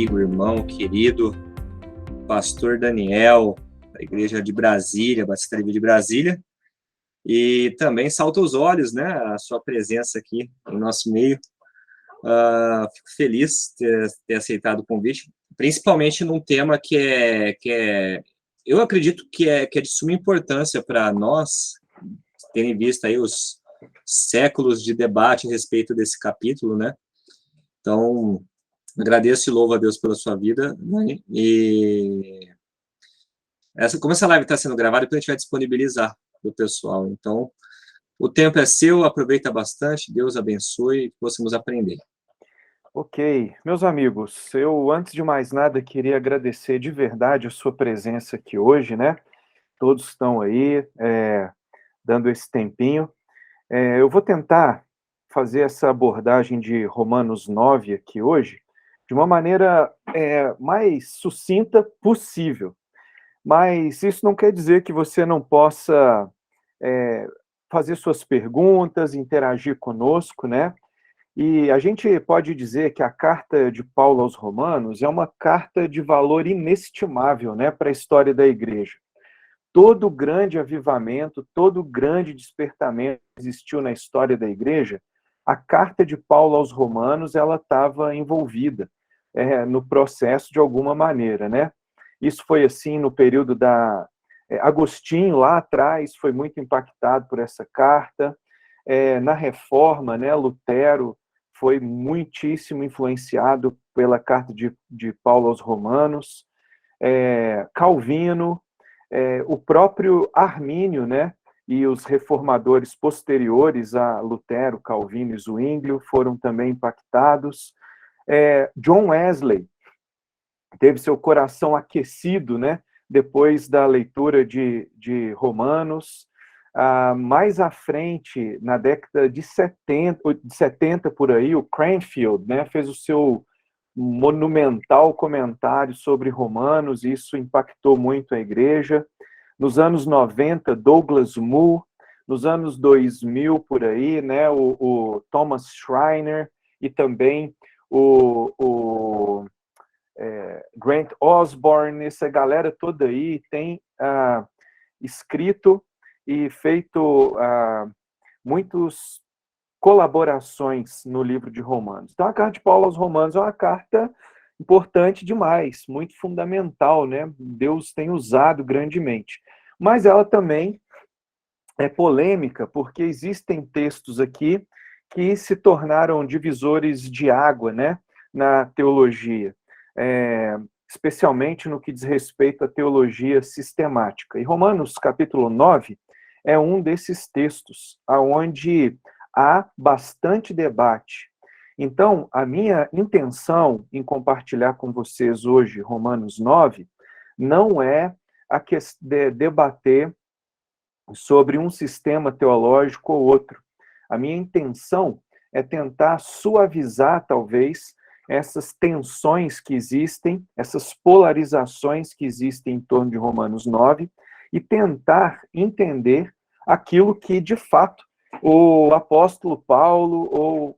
amigo, irmão, querido, pastor Daniel, da Igreja de Brasília, Batista Livre de Brasília, e também salta os olhos, né, a sua presença aqui no nosso meio. Fico feliz de ter aceitado o convite, principalmente num tema eu acredito que é de suma importância para nós, terem visto aí os séculos de debate a respeito desse capítulo, né? Então, agradeço e louvo a Deus pela sua vida, né? E como essa live está sendo gravada, depois a gente vai disponibilizar para o pessoal. Então, o tempo é seu, aproveita bastante, Deus abençoe e que possamos aprender. Ok, meus amigos, eu antes de mais nada queria agradecer de verdade a sua presença aqui hoje, né? Todos estão aí dando esse tempinho. Eu vou tentar fazer essa abordagem de Romanos 9 aqui hoje de uma maneira mais sucinta possível. Mas isso não quer dizer que você não possa fazer suas perguntas, interagir conosco, né? E a gente pode dizer que a carta de Paulo aos Romanos é uma carta de valor inestimável, né, para a história da igreja. Todo grande avivamento, todo grande despertamento que existiu na história da igreja, a carta de Paulo aos Romanos, ela estava envolvida no processo de alguma maneira, né? Isso foi assim no período da Agostinho, lá atrás, foi muito impactado por essa carta. Na Reforma, né, Lutero foi muitíssimo influenciado pela carta de Paulo aos Romanos. Calvino, o próprio Armínio, né, e os reformadores posteriores a Lutero, Calvino e Zwinglio foram também impactados. John Wesley teve seu coração aquecido, né, depois da leitura de Romanos. Mais à frente, na década de 70 por aí, o Cranfield, né, fez o seu monumental comentário sobre Romanos, e isso impactou muito a igreja. Nos anos 90, Douglas Moo. Nos anos 2000, por aí, né, o Thomas Schreiner e também o Grant Osborne, essa galera toda aí tem escrito e feito muitas colaborações no livro de Romanos. Então, a carta de Paulo aos Romanos é uma carta importante demais, muito fundamental, né? Deus tem usado grandemente. Mas ela também é polêmica, porque existem textos aqui que se tornaram divisores de água, né, na teologia, especialmente no que diz respeito à teologia sistemática. E Romanos, capítulo 9, é um desses textos, onde há bastante debate. Então, a minha intenção em compartilhar com vocês hoje Romanos 9 não é debater sobre um sistema teológico ou outro. A minha intenção é tentar suavizar, talvez, essas tensões que existem, essas polarizações que existem em torno de Romanos 9, e tentar entender aquilo que, de fato, o apóstolo Paulo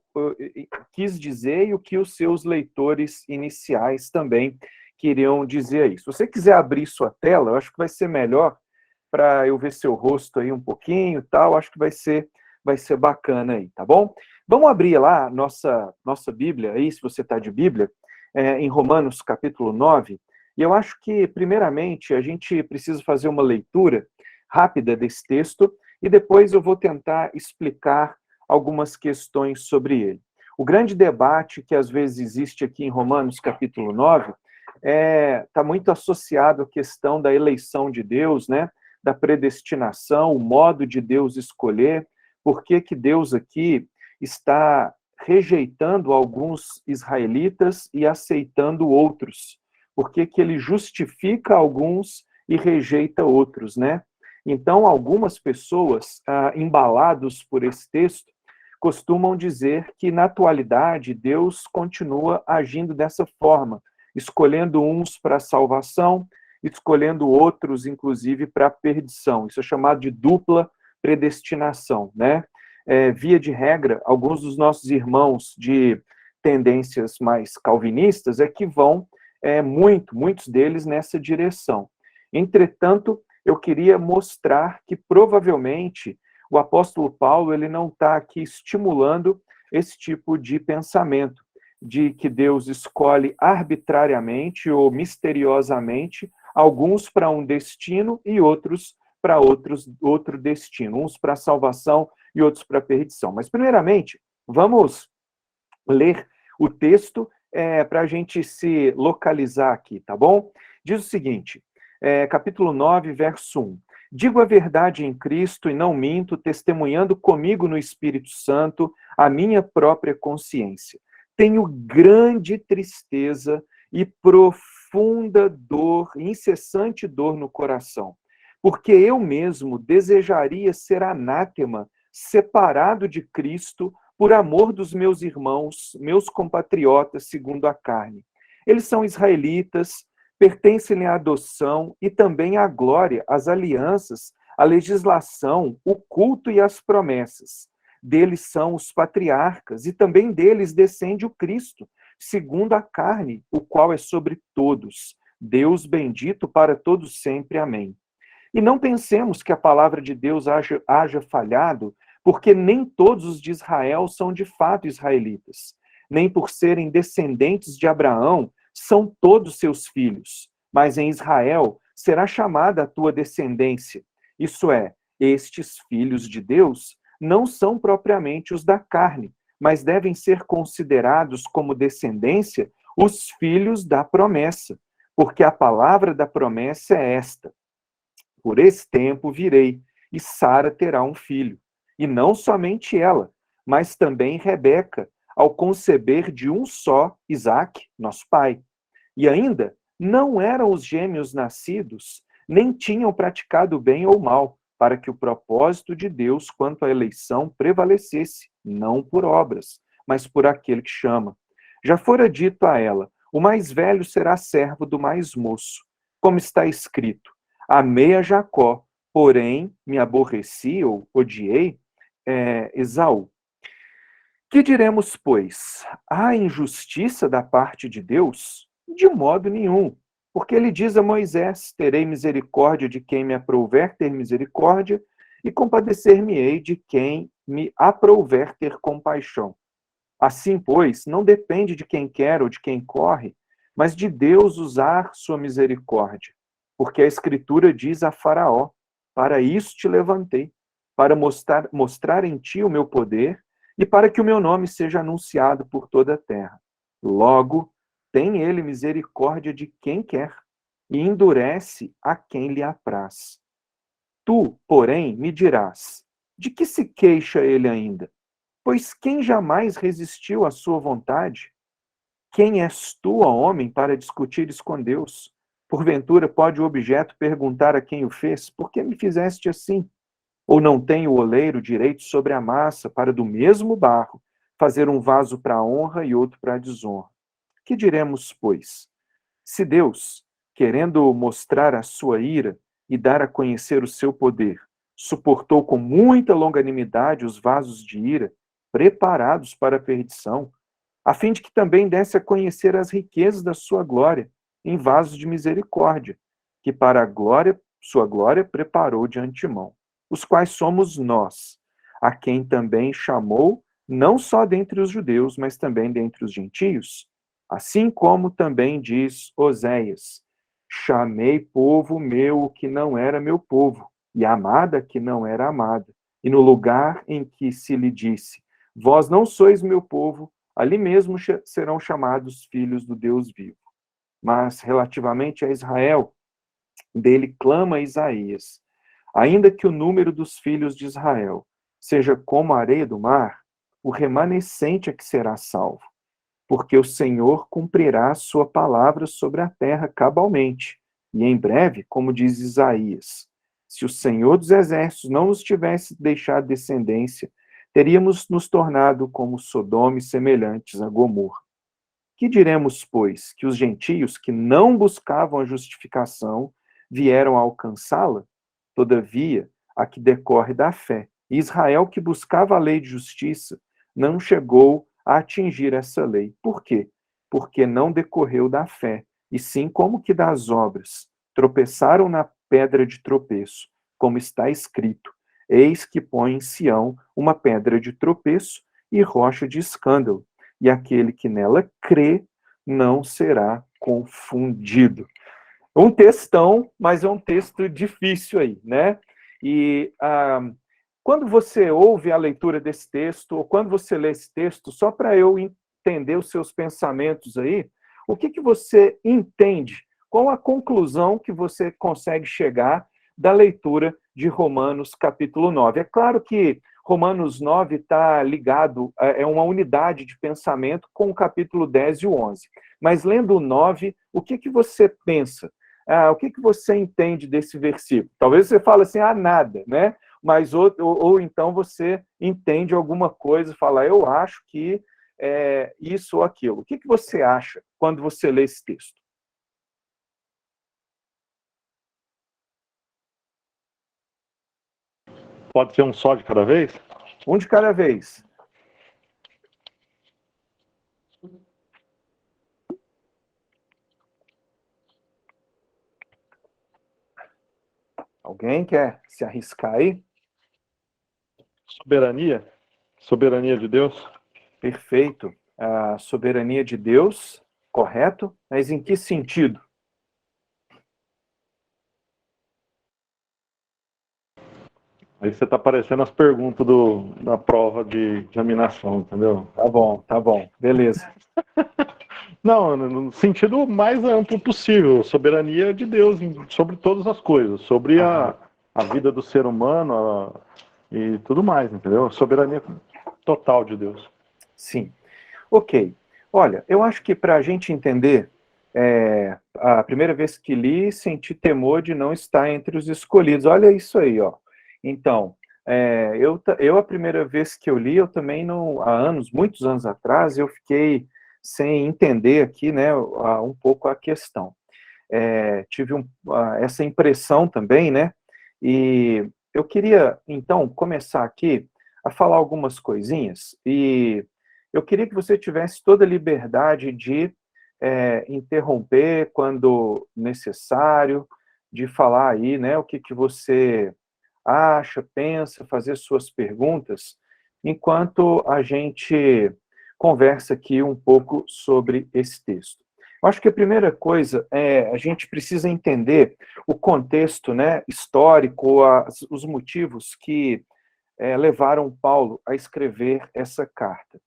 quis dizer e o que os seus leitores iniciais também queriam dizer aí. Se você quiser abrir sua tela, eu acho que vai ser melhor para eu ver seu rosto aí um pouquinho e tal, acho que vai ser bacana aí, tá bom? Vamos abrir lá nossa Bíblia aí, se você está de Bíblia, em Romanos capítulo 9, e eu acho que, primeiramente, a gente precisa fazer uma leitura rápida desse texto, e depois eu vou tentar explicar algumas questões sobre ele. O grande debate que às vezes existe aqui em Romanos capítulo 9 está muito associado à questão da eleição de Deus, né? Da predestinação, o modo de Deus escolher, por que Deus aqui está rejeitando alguns israelitas e aceitando outros, por que ele justifica alguns e rejeita outros, né? Então, algumas pessoas, embalados por esse texto, costumam dizer que, na atualidade, Deus continua agindo dessa forma, escolhendo uns para a salvação, escolhendo outros, inclusive, para a perdição. Isso é chamado de dupla predestinação, né? Via de regra, alguns dos nossos irmãos de tendências mais calvinistas é que vão muitos deles nessa direção. Entretanto, eu queria mostrar que provavelmente o apóstolo Paulo ele não está aqui estimulando esse tipo de pensamento, de que Deus escolhe arbitrariamente ou misteriosamente alguns para um destino e outros para outro destino, uns para a salvação e outros para a perdição. Mas, primeiramente, vamos ler o texto para a gente se localizar aqui, tá bom? Diz o seguinte, capítulo 9, verso 1. Digo a verdade em Cristo e não minto, testemunhando comigo no Espírito Santo a minha própria consciência. Tenho grande tristeza e profunda dor, incessante dor no coração, porque eu mesmo desejaria ser anátema, separado de Cristo, por amor dos meus irmãos, meus compatriotas, segundo a carne. Eles são israelitas, pertencem à adoção e também à glória, às alianças, à legislação, o culto e as promessas. Deles são os patriarcas, e também deles descende o Cristo, segundo a carne, o qual é sobre todos. Deus bendito para todos sempre. Amém. E não pensemos que a palavra de Deus haja falhado, porque nem todos os de Israel são de fato israelitas. Nem por serem descendentes de Abraão são todos seus filhos. Mas em Israel será chamada a tua descendência. Isso é, estes filhos de Deus não são propriamente os da carne, mas devem ser considerados como descendência os filhos da promessa. Porque a palavra da promessa é esta: por esse tempo virei, e Sara terá um filho. E não somente ela, mas também Rebeca, ao conceber de um só, Isaque, nosso pai. E ainda, não eram os gêmeos nascidos, nem tinham praticado bem ou mal, para que o propósito de Deus quanto à eleição prevalecesse, não por obras, mas por aquele que chama. Já fora dito a ela, o mais velho será servo do mais moço, como está escrito: amei a Jacó, porém me aborreci ou odiei Esaú. Que diremos, pois? Há injustiça da parte de Deus? De modo nenhum, porque ele diz a Moisés: terei misericórdia de quem me aprouver ter misericórdia, e compadecer-me-ei de quem me aprouver ter compaixão. Assim, pois, não depende de quem quer ou de quem corre, mas de Deus usar sua misericórdia. Porque a Escritura diz a Faraó: para isso te levantei, para mostrar em ti o meu poder e para que o meu nome seja anunciado por toda a terra. Logo, tem ele misericórdia de quem quer e endurece a quem lhe apraz. Tu, porém, me dirás: de que se queixa ele ainda? Pois quem jamais resistiu à sua vontade? Quem és tu, ó homem, para discutires com Deus? Porventura pode o objeto perguntar a quem o fez: por que me fizeste assim? Ou não tem o oleiro direito sobre a massa para do mesmo barro fazer um vaso para a honra e outro para a desonra? Que diremos, pois? Se Deus, querendo mostrar a sua ira e dar a conhecer o seu poder, suportou com muita longanimidade os vasos de ira, preparados para a perdição, a fim de que também desse a conhecer as riquezas da sua glória em vasos de misericórdia, que para a glória, sua glória preparou de antemão, os quais somos nós, a quem também chamou, não só dentre os judeus, mas também dentre os gentios, assim como também diz Oséias: chamei povo meu o que não era meu povo, e amada que não era amada. E no lugar em que se lhe disse: vós não sois meu povo, ali mesmo serão chamados filhos do Deus vivo. Mas, relativamente a Israel, dele clama Isaías: ainda que o número dos filhos de Israel seja como a areia do mar, o remanescente é que será salvo, porque o Senhor cumprirá a sua palavra sobre a terra cabalmente. E em breve, como diz Isaías: se o Senhor dos exércitos não nos tivesse deixado descendência, teríamos nos tornado como Sodoma e semelhantes a Gomorra. Que diremos, pois, que os gentios que não buscavam a justificação vieram a alcançá-la? Todavia, a que decorre da fé. E Israel, que buscava a lei de justiça, não chegou a atingir essa lei. Por quê? Porque não decorreu da fé, e sim como que das obras. Tropeçaram na pedra de tropeço, como está escrito: eis que põe em Sião uma pedra de tropeço e rocha de escândalo, e aquele que nela crê não será confundido. Um textão, mas é um texto difícil aí, né? E quando você ouve a leitura desse texto, ou quando você lê esse texto, só para eu entender os seus pensamentos aí, o que você entende? Qual a conclusão que você consegue chegar da leitura de Romanos capítulo 9? É claro que Romanos 9 está ligado, é uma unidade de pensamento com o capítulo 10 e o 11. Mas lendo o 9, o que você pensa? O que você entende desse versículo? Talvez você fale assim, nada, né? Mas ou então você entende alguma coisa e fala, eu acho que é isso ou aquilo. O que você acha quando você lê esse texto? Pode ser um só de cada vez? Um de cada vez. Alguém quer se arriscar aí? Soberania? Soberania de Deus? Perfeito. A soberania de Deus, correto? Mas em que sentido? Aí você está parecendo as perguntas da prova de examinação, entendeu? Tá bom, beleza. Não, no sentido mais amplo possível. Soberania de Deus sobre todas as coisas. Sobre a vida do ser humano e tudo mais, entendeu? Soberania total de Deus. Sim. Ok. Olha, eu acho que para a gente entender, a primeira vez que li, senti temor de não estar entre os escolhidos. Olha isso aí, ó. Então, eu a primeira vez que eu li, eu também não, há anos, muitos anos atrás, eu fiquei sem entender aqui, né, um pouco a questão. Tive essa impressão também, né, e eu queria, então, começar aqui a falar algumas coisinhas, e eu queria que você tivesse toda a liberdade de interromper quando necessário, de falar aí, né, o que você acha, pensa, fazer suas perguntas, enquanto a gente conversa aqui um pouco sobre esse texto. Eu acho que a primeira coisa é a gente precisa entender o contexto, né, histórico, os motivos que levaram Paulo a escrever essa carta.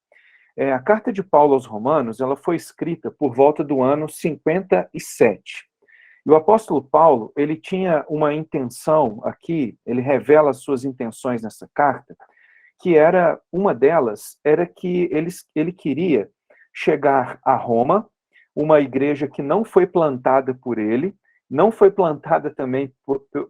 A carta de Paulo aos Romanos, ela foi escrita por volta do ano 57. E o apóstolo Paulo, ele tinha uma intenção aqui, ele revela as suas intenções nessa carta, que era, uma delas, era que ele queria chegar a Roma, uma igreja que não foi plantada por ele, não foi plantada também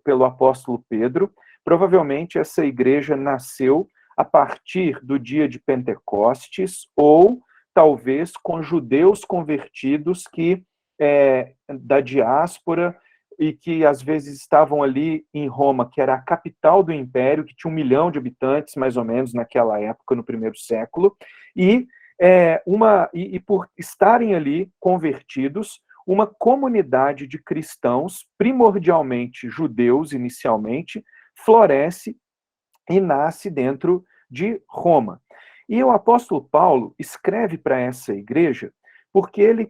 pelo apóstolo Pedro, provavelmente essa igreja nasceu a partir do dia de Pentecostes, ou talvez com judeus convertidos que da diáspora e que às vezes estavam ali em Roma, que era a capital do império, que tinha 1 milhão de habitantes, mais ou menos, naquela época, no primeiro século, e por estarem ali convertidos, uma comunidade de cristãos, primordialmente judeus inicialmente, floresce e nasce dentro de Roma. E o apóstolo Paulo escreve para essa igreja porque ele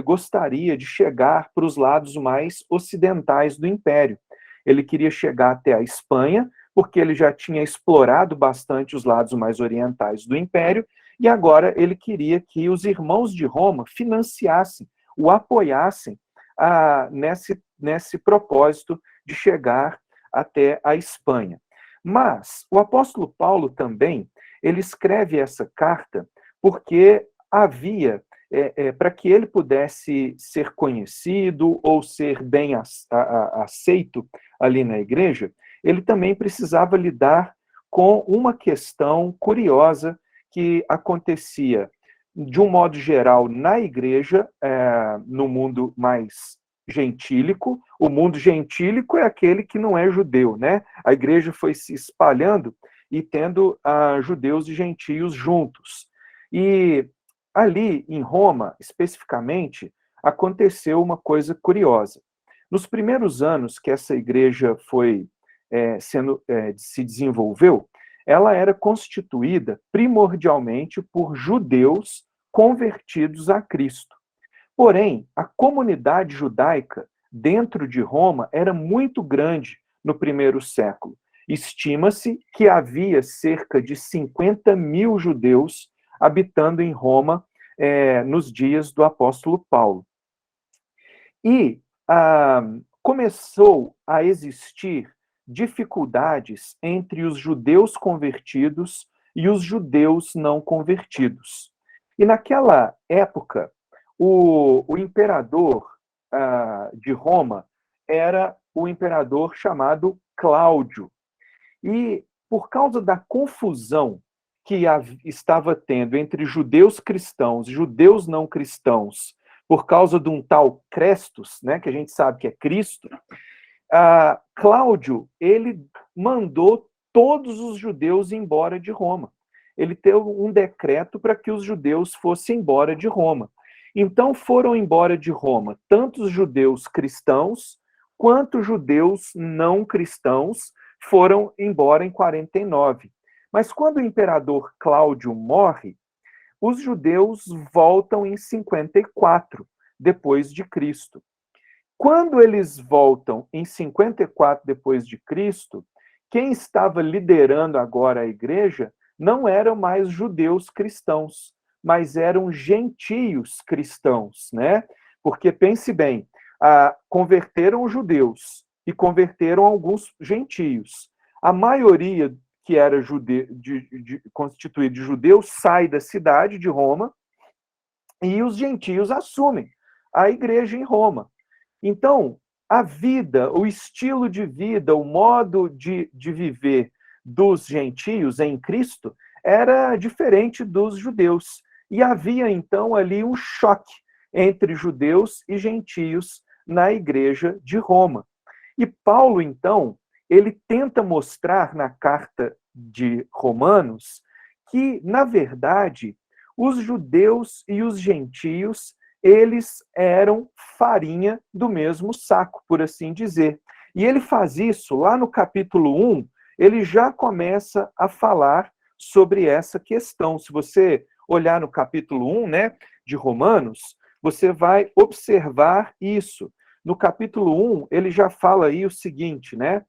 gostaria de chegar para os lados mais ocidentais do império. Ele queria chegar até a Espanha, porque ele já tinha explorado bastante os lados mais orientais do império, e agora ele queria que os irmãos de Roma financiassem, o apoiassem nesse propósito de chegar até a Espanha. Mas o apóstolo Paulo também, ele escreve essa carta porque havia, para que ele pudesse ser conhecido ou ser bem aceito ali na igreja, ele também precisava lidar com uma questão curiosa que acontecia, de um modo geral, na igreja, no mundo mais gentílico. O mundo gentílico é aquele que não é judeu, né? A igreja foi se espalhando e tendo judeus e gentios juntos. E ali em Roma, especificamente, aconteceu uma coisa curiosa. Nos primeiros anos que essa igreja foi se desenvolveu, ela era constituída primordialmente por judeus convertidos a Cristo. Porém, a comunidade judaica dentro de Roma era muito grande no primeiro século. Estima-se que havia cerca de 50 mil judeus habitando em Roma nos dias do apóstolo Paulo. E começou a existir dificuldades entre os judeus convertidos e os judeus não convertidos. E naquela época, o imperador de Roma era o imperador chamado Cláudio. E por causa da confusão que estava tendo entre judeus cristãos e judeus não cristãos, por causa de um tal Crestus, né, que a gente sabe que é Cristo, Cláudio, ele mandou todos os judeus embora de Roma. Ele teve um decreto para que os judeus fossem embora de Roma. Então foram embora de Roma tanto os judeus cristãos quanto os judeus não cristãos foram embora em 49. Mas quando o imperador Cláudio morre, os judeus voltam em 54 depois de Cristo. Quando eles voltam em 54 depois de Cristo, quem estava liderando agora a igreja não eram mais judeus cristãos, mas eram gentios cristãos, né? Porque pense bem, converteram os judeus e converteram alguns gentios. A maioria que era constituída de judeus sai da cidade de Roma e os gentios assumem a igreja em Roma. Então, a vida, o estilo de vida, o modo de viver dos gentios em Cristo era diferente dos judeus. E havia, então, ali um choque entre judeus e gentios na igreja de Roma. E Paulo, então, ele tenta mostrar na carta de Romanos que, na verdade, os judeus e os gentios, eles eram farinha do mesmo saco, por assim dizer. E ele faz isso lá no capítulo 1, ele já começa a falar sobre essa questão. Se você olhar no capítulo 1, né, de Romanos, você vai observar isso. No capítulo 1, ele já fala aí o seguinte, né?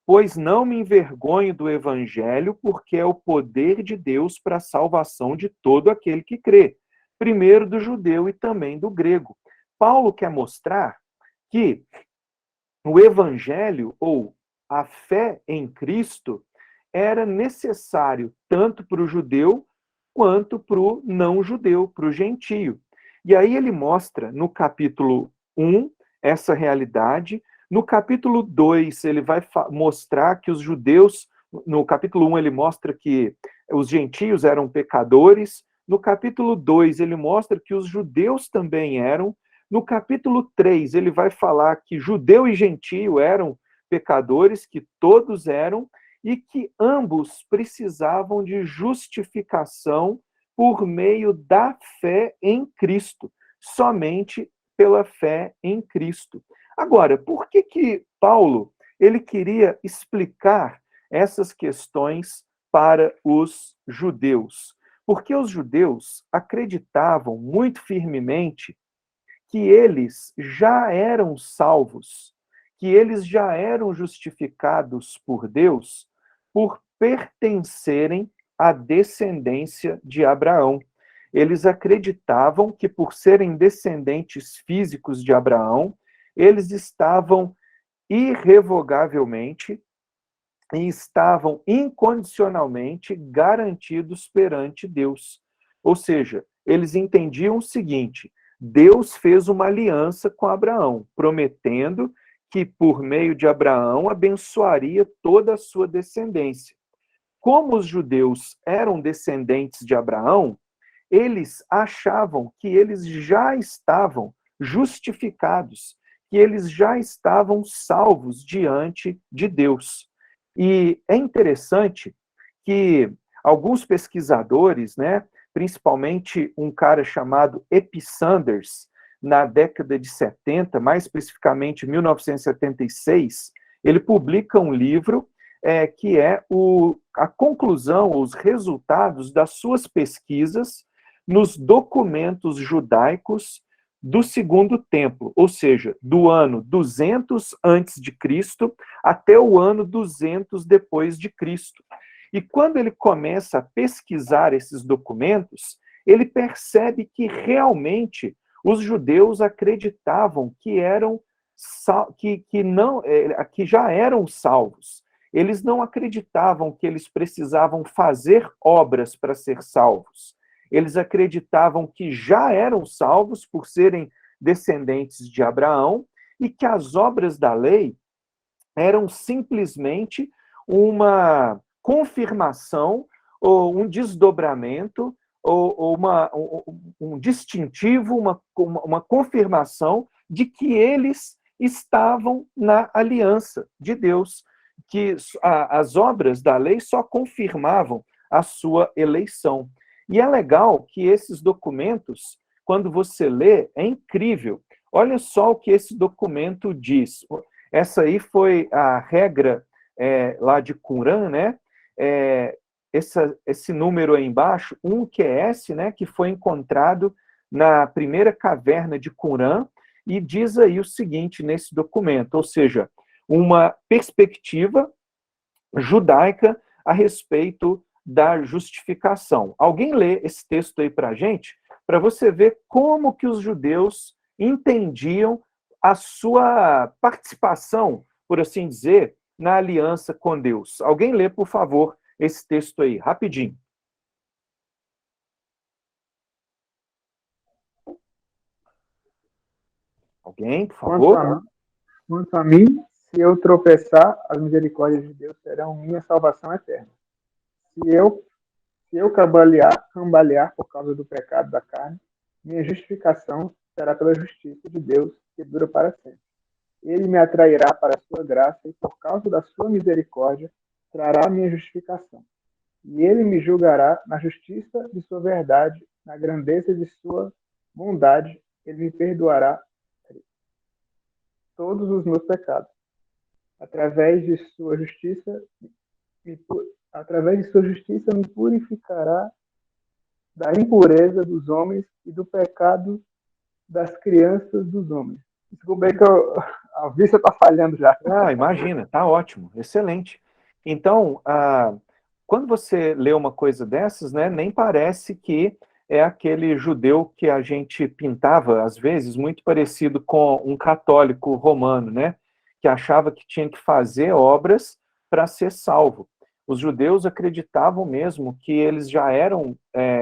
Pois não me envergonho do evangelho, porque é o poder de Deus para a salvação de todo aquele que crê, primeiro do judeu e também do grego. Paulo quer mostrar que o evangelho, ou a fé em Cristo, era necessário tanto para o judeu quanto para o não judeu, para o gentio. E aí ele mostra no capítulo 1 essa realidade. No capítulo 2, ele vai mostrar que os judeus, no capítulo 1 ele mostra que os gentios eram pecadores. No capítulo 2, ele mostra que os judeus também eram. No capítulo 3, ele vai falar que judeu e gentio eram pecadores, que todos eram, e que ambos precisavam de justificação por meio da fé em Cristo, somente pela fé em Cristo. Agora, por que Paulo ele queria explicar essas questões para os judeus? Porque os judeus acreditavam muito firmemente que eles já eram salvos, que eles já eram justificados por Deus por pertencerem à descendência de Abraão. Eles acreditavam que, por serem descendentes físicos de Abraão, eles estavam irrevogavelmente e estavam incondicionalmente garantidos perante Deus. Ou seja, eles entendiam o seguinte: Deus fez uma aliança com Abraão, prometendo que por meio de Abraão abençoaria toda a sua descendência. Como os judeus eram descendentes de Abraão, eles achavam que eles já estavam justificados, que eles já estavam salvos diante de Deus. E é interessante que Alguns pesquisadores, né, principalmente um cara chamado Epi Sanders, na década de 70, mais especificamente 1976, ele publica um livro que é a conclusão, os resultados das suas pesquisas nos documentos judaicos do Segundo Templo, ou seja, do ano 200 antes de Cristo até o ano 200 depois de Cristo. E quando ele começa a pesquisar esses documentos, ele percebe que realmente os judeus acreditavam que que já eram salvos. Eles não acreditavam que eles precisavam fazer obras para ser salvos. Eles acreditavam que já eram salvos por serem descendentes de Abraão e que as obras da lei eram simplesmente uma confirmação ou um desdobramento ou um distintivo, uma confirmação de que eles estavam na aliança de Deus, que as obras da lei só confirmavam a sua eleição. E é legal que esses documentos, quando você lê, é incrível. Olha só o que esse documento diz. Essa aí foi a regra lá de Qumran, né? Esse número aí embaixo, 1QS, né, que foi encontrado na primeira caverna de Qumran, e diz aí o seguinte nesse documento, ou seja, uma perspectiva judaica a respeito da justificação. Alguém lê esse texto aí para a gente, para você ver como que os judeus entendiam a sua participação, por assim dizer, na aliança com Deus. Alguém lê, por favor, esse texto aí, rapidinho. Alguém, por favor? Quanto a mim, se eu tropeçar, as misericórdias de Deus serão minha salvação eterna. Se eu cambalear por causa do pecado da carne, minha justificação será pela justiça de Deus, que dura para sempre. Ele me atrairá para a sua graça e, por causa da sua misericórdia, trará minha justificação. E ele me julgará na justiça de sua verdade, na grandeza de sua bondade, ele me perdoará todos os meus pecados. Através de sua justiça me purificará da impureza dos homens e do pecado das crianças dos homens. Desculpa aí que a vista está falhando já. Imagina, está ótimo, excelente. Então, quando você lê uma coisa dessas, né, nem parece que é aquele judeu que a gente pintava, às vezes, muito parecido com um católico romano, né, que achava que tinha que fazer obras para ser salvo. Os judeus acreditavam mesmo que eles já eram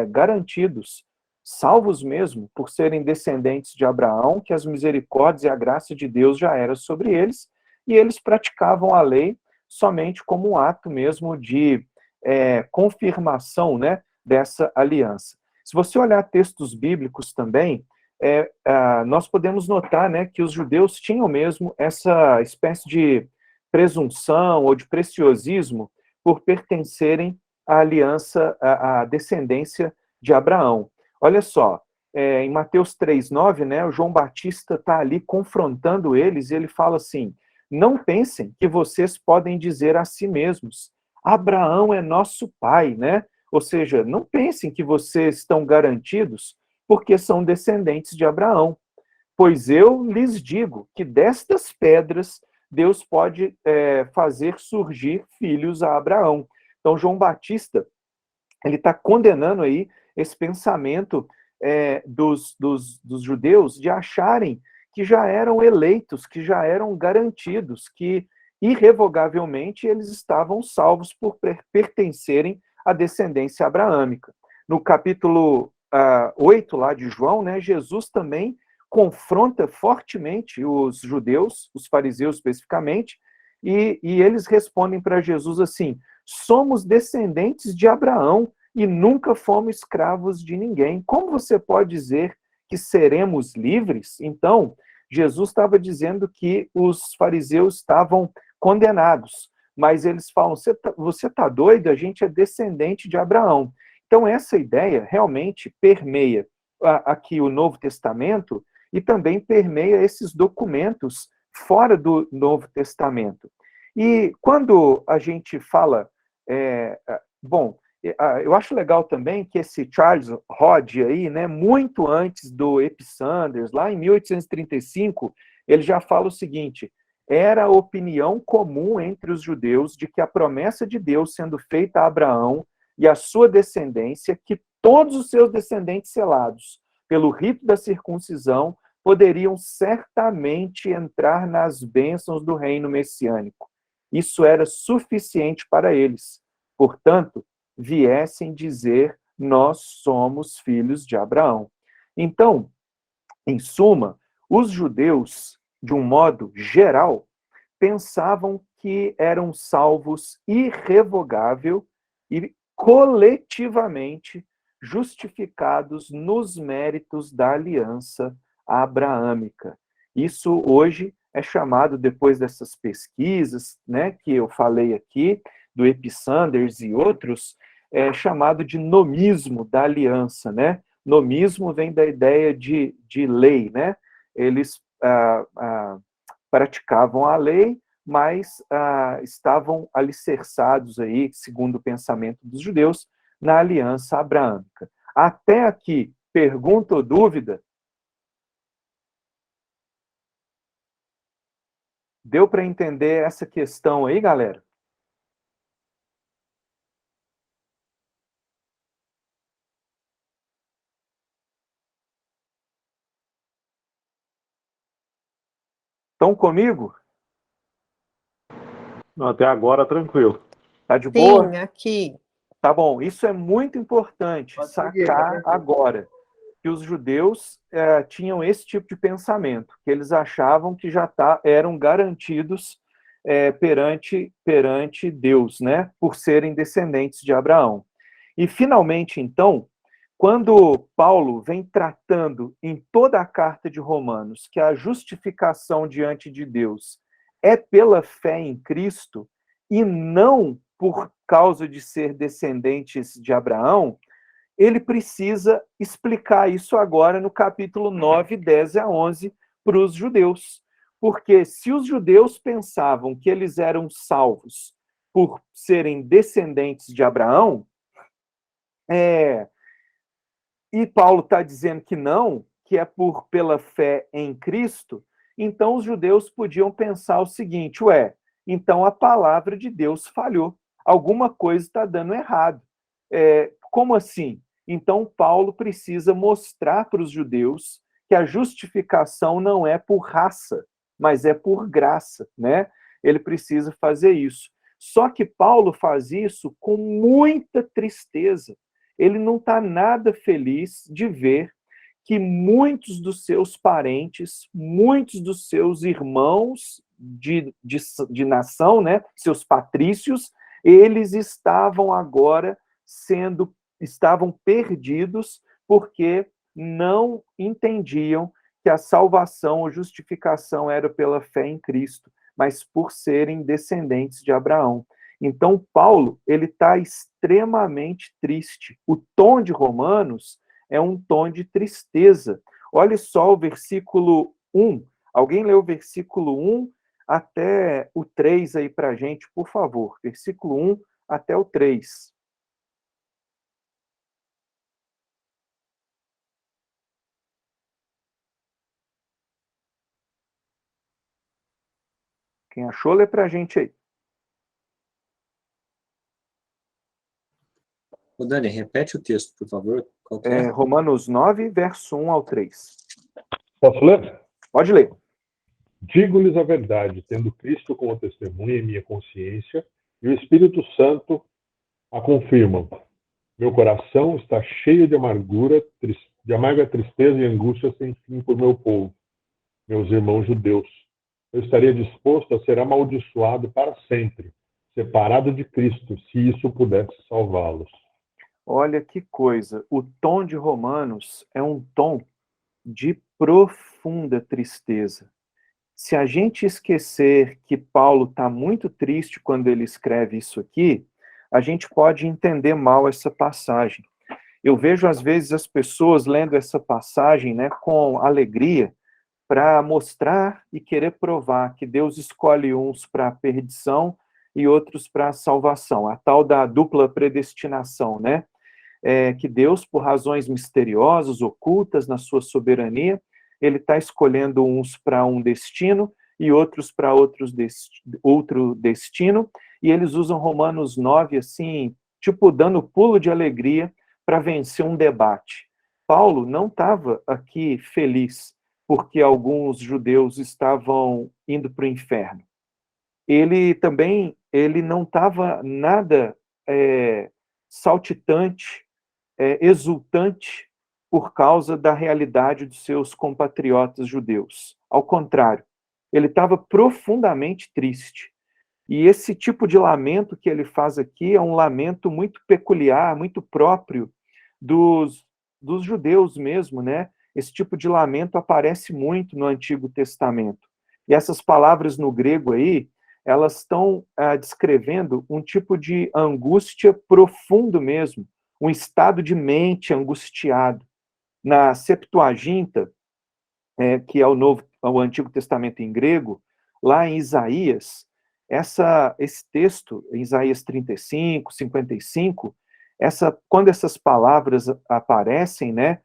garantidos, salvos mesmo, por serem descendentes de Abraão, que as misericórdias e a graça de Deus já eram sobre eles, e eles praticavam a lei somente como um ato mesmo de confirmação, né, dessa aliança. Se você olhar textos bíblicos também, nós podemos notar, né, que os judeus tinham mesmo essa espécie de presunção ou de preciosismo por pertencerem à aliança, à descendência de Abraão. Olha só, em Mateus 3,9, né, o João Batista está ali confrontando eles, e ele fala assim: não pensem que vocês podem dizer a si mesmos, Abraão é nosso pai, né? Ou seja, não pensem que vocês estão garantidos porque são descendentes de Abraão. Pois eu lhes digo que destas pedras Deus pode fazer surgir filhos a Abraão. Então, João Batista, ele está condenando aí esse pensamento dos judeus de acharem que já eram eleitos, que já eram garantidos, que irrevogavelmente eles estavam salvos por pertencerem à descendência abraâmica. No capítulo 8 lá de João, né, Jesus também confronta fortemente os judeus, os fariseus especificamente, e eles respondem para Jesus assim: somos descendentes de Abraão e nunca fomos escravos de ninguém. Como você pode dizer que seremos livres? Então, Jesus estava dizendo que os fariseus estavam condenados, mas eles falam, você tá doido? A gente é descendente de Abraão. Então, essa ideia realmente permeia aqui o Novo Testamento e também permeia esses documentos fora do Novo Testamento. E quando a gente fala... eu acho legal também que esse Charles Hodge aí, né, muito antes do Epicenders, lá em 1835, ele já fala o seguinte: era a opinião comum entre os judeus de que a promessa de Deus sendo feita a Abraão e a sua descendência, que todos os seus descendentes selados pelo rito da circuncisão poderiam certamente entrar nas bênçãos do reino messiânico. Isso era suficiente para eles. Portanto, viessem dizer, nós somos filhos de Abraão. Então, em suma, os judeus, de um modo geral, pensavam que eram salvos irrevogável e coletivamente justificados nos méritos da aliança abraâmica. Isso hoje é chamado, depois dessas pesquisas, né, que eu falei aqui, do Epicenders e outros, é chamado de nomismo da aliança, né? Nomismo vem da ideia de lei, né? Eles praticavam a lei, mas estavam alicerçados aí, segundo o pensamento dos judeus, na aliança abraâmica. Até aqui, pergunta ou dúvida? Deu para entender essa questão aí, galera? Estão comigo? Até agora, tranquilo. Tá de boa? Sim, aqui. Tá bom, isso é muito importante sacar agora, que os judeus tinham esse tipo de pensamento, que eles achavam que já eram garantidos perante Deus, né, por serem descendentes de Abraão. E, finalmente, então, quando Paulo vem tratando em toda a carta de Romanos que a justificação diante de Deus é pela fé em Cristo e não por causa de ser descendentes de Abraão, ele precisa explicar isso agora no capítulo 9, 10 a 11 para os judeus. Porque se os judeus pensavam que eles eram salvos por serem descendentes de Abraão, e Paulo está dizendo que não, que é pela fé em Cristo, então os judeus podiam pensar o seguinte: então a palavra de Deus falhou, alguma coisa está dando errado. Como assim? Então Paulo precisa mostrar para os judeus que a justificação não é por raça, mas é por graça, né? Ele precisa fazer isso. Só que Paulo faz isso com muita tristeza. Ele não está nada feliz de ver que muitos dos seus parentes, muitos dos seus irmãos de nação, né, seus patrícios, eles estavam agora estavam perdidos porque não entendiam que a salvação, a justificação era pela fé em Cristo, mas por serem descendentes de Abraão. Então, Paulo, ele está extremamente triste. O tom de Romanos é um tom de tristeza. Olha só o versículo 1. Alguém lê o versículo 1 até o 3 aí para a gente, por favor. Versículo 1 até o 3. Quem achou, lê para a gente aí. Ô, Dani, repete o texto, por favor. Qual que é? Romanos 9, verso 1 ao 3. Posso ler? Pode ler. Digo-lhes a verdade, tendo Cristo como testemunha em minha consciência, e o Espírito Santo a confirmam. Meu coração está cheio de amargura, de amarga tristeza e angústia sem fim por meu povo, meus irmãos judeus. Eu estaria disposto a ser amaldiçoado para sempre, separado de Cristo, se isso pudesse salvá-los. Olha que coisa. O tom de Romanos é um tom de profunda tristeza. Se a gente esquecer que Paulo está muito triste quando ele escreve isso aqui, a gente pode entender mal essa passagem. Eu vejo, às vezes, as pessoas lendo essa passagem, né, com alegria, para mostrar e querer provar que Deus escolhe uns para a perdição e outros para a salvação. A tal da dupla predestinação, né? Que Deus, por razões misteriosas, ocultas na sua soberania, ele está escolhendo uns para um destino e outros para outro destino, e eles usam Romanos 9, assim, tipo, dando pulo de alegria para vencer um debate. Paulo não estava aqui feliz porque alguns judeus estavam indo para o inferno. Ele não estava nada saltitante, exultante por causa da realidade dos seus compatriotas judeus. Ao contrário, ele estava profundamente triste. E esse tipo de lamento que ele faz aqui é um lamento muito peculiar, muito próprio dos judeus mesmo, né? Esse tipo de lamento aparece muito no Antigo Testamento. E essas palavras no grego aí, elas estão descrevendo um tipo de angústia profundo mesmo, um estado de mente angustiado. Na Septuaginta, que é o Antigo Testamento em grego, lá em Isaías, esse texto, em Isaías 35, 55, quando essas palavras aparecem, né,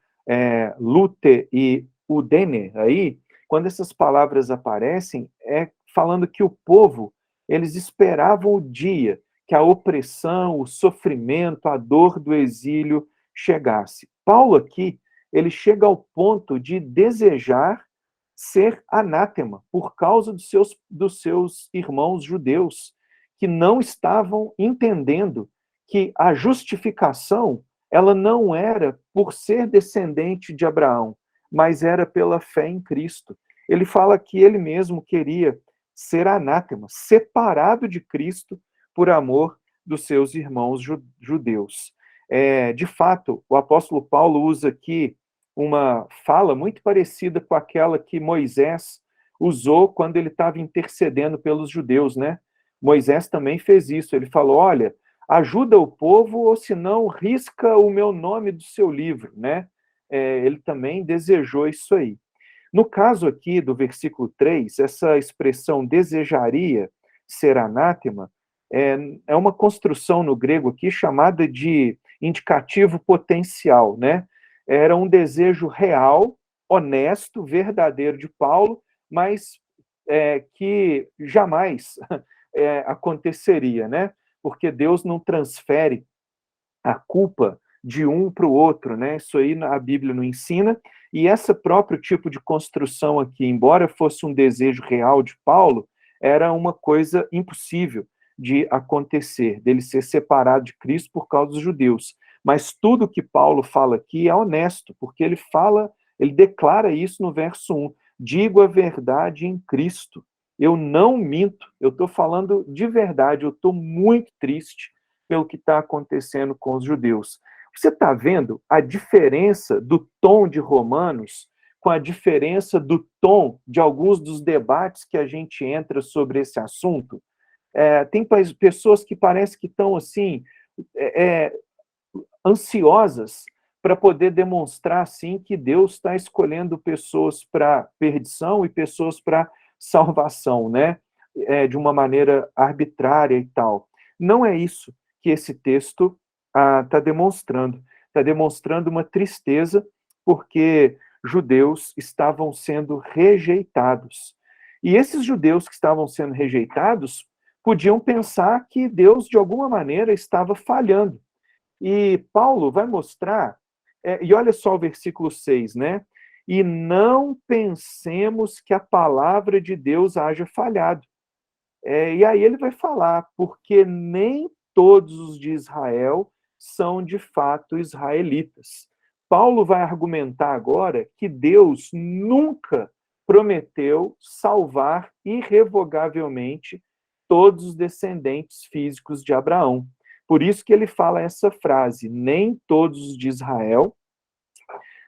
lute e udene, aí, quando essas palavras aparecem, é falando que o povo, eles esperavam o dia que a opressão, o sofrimento, a dor do exílio chegasse. Paulo aqui, ele chega ao ponto de desejar ser anátema por causa dos seus irmãos judeus, que não estavam entendendo que a justificação, ela não era por ser descendente de Abraão, mas era pela fé em Cristo. Ele fala que ele mesmo queria ser anátema, separado de Cristo por amor dos seus irmãos judeus. De fato, o apóstolo Paulo usa aqui uma fala muito parecida com aquela que Moisés usou quando ele estava intercedendo pelos judeus, né? Moisés também fez isso. Ele falou: olha, ajuda o povo, ou senão risca o meu nome do seu livro, né? Ele também desejou isso aí. No caso aqui do versículo 3, essa expressão desejaria ser anátema é uma construção no grego aqui chamada de indicativo potencial, né? Era um desejo real, honesto, verdadeiro de Paulo, mas que jamais aconteceria, né? Porque Deus não transfere a culpa de um para o outro, né? Isso aí a Bíblia não ensina. E esse próprio tipo de construção aqui, embora fosse um desejo real de Paulo, era uma coisa impossível de acontecer, dele ser separado de Cristo por causa dos judeus. Mas tudo que Paulo fala aqui é honesto, porque ele declara isso no verso 1. Digo a verdade em Cristo. Eu não minto, eu estou falando de verdade, eu estou muito triste pelo que está acontecendo com os judeus. Você está vendo a diferença do tom de Romanos com a diferença do tom de alguns dos debates que a gente entra sobre esse assunto? Tem pessoas que parecem que estão assim, ansiosas para poder demonstrar assim que Deus está escolhendo pessoas para perdição e pessoas para salvação, né? De uma maneira arbitrária e tal. Não é isso que esse texto está demonstrando. Está demonstrando uma tristeza porque judeus estavam sendo rejeitados. E esses judeus que estavam sendo rejeitados podiam pensar que Deus, de alguma maneira, estava falhando. E Paulo vai mostrar, e olha só o versículo 6, né? E não pensemos que a palavra de Deus haja falhado. E aí ele vai falar, porque nem todos os de Israel são de fato israelitas. Paulo vai argumentar agora que Deus nunca prometeu salvar irrevogavelmente todos os descendentes físicos de Abraão. Por isso que ele fala essa frase, nem todos os de Israel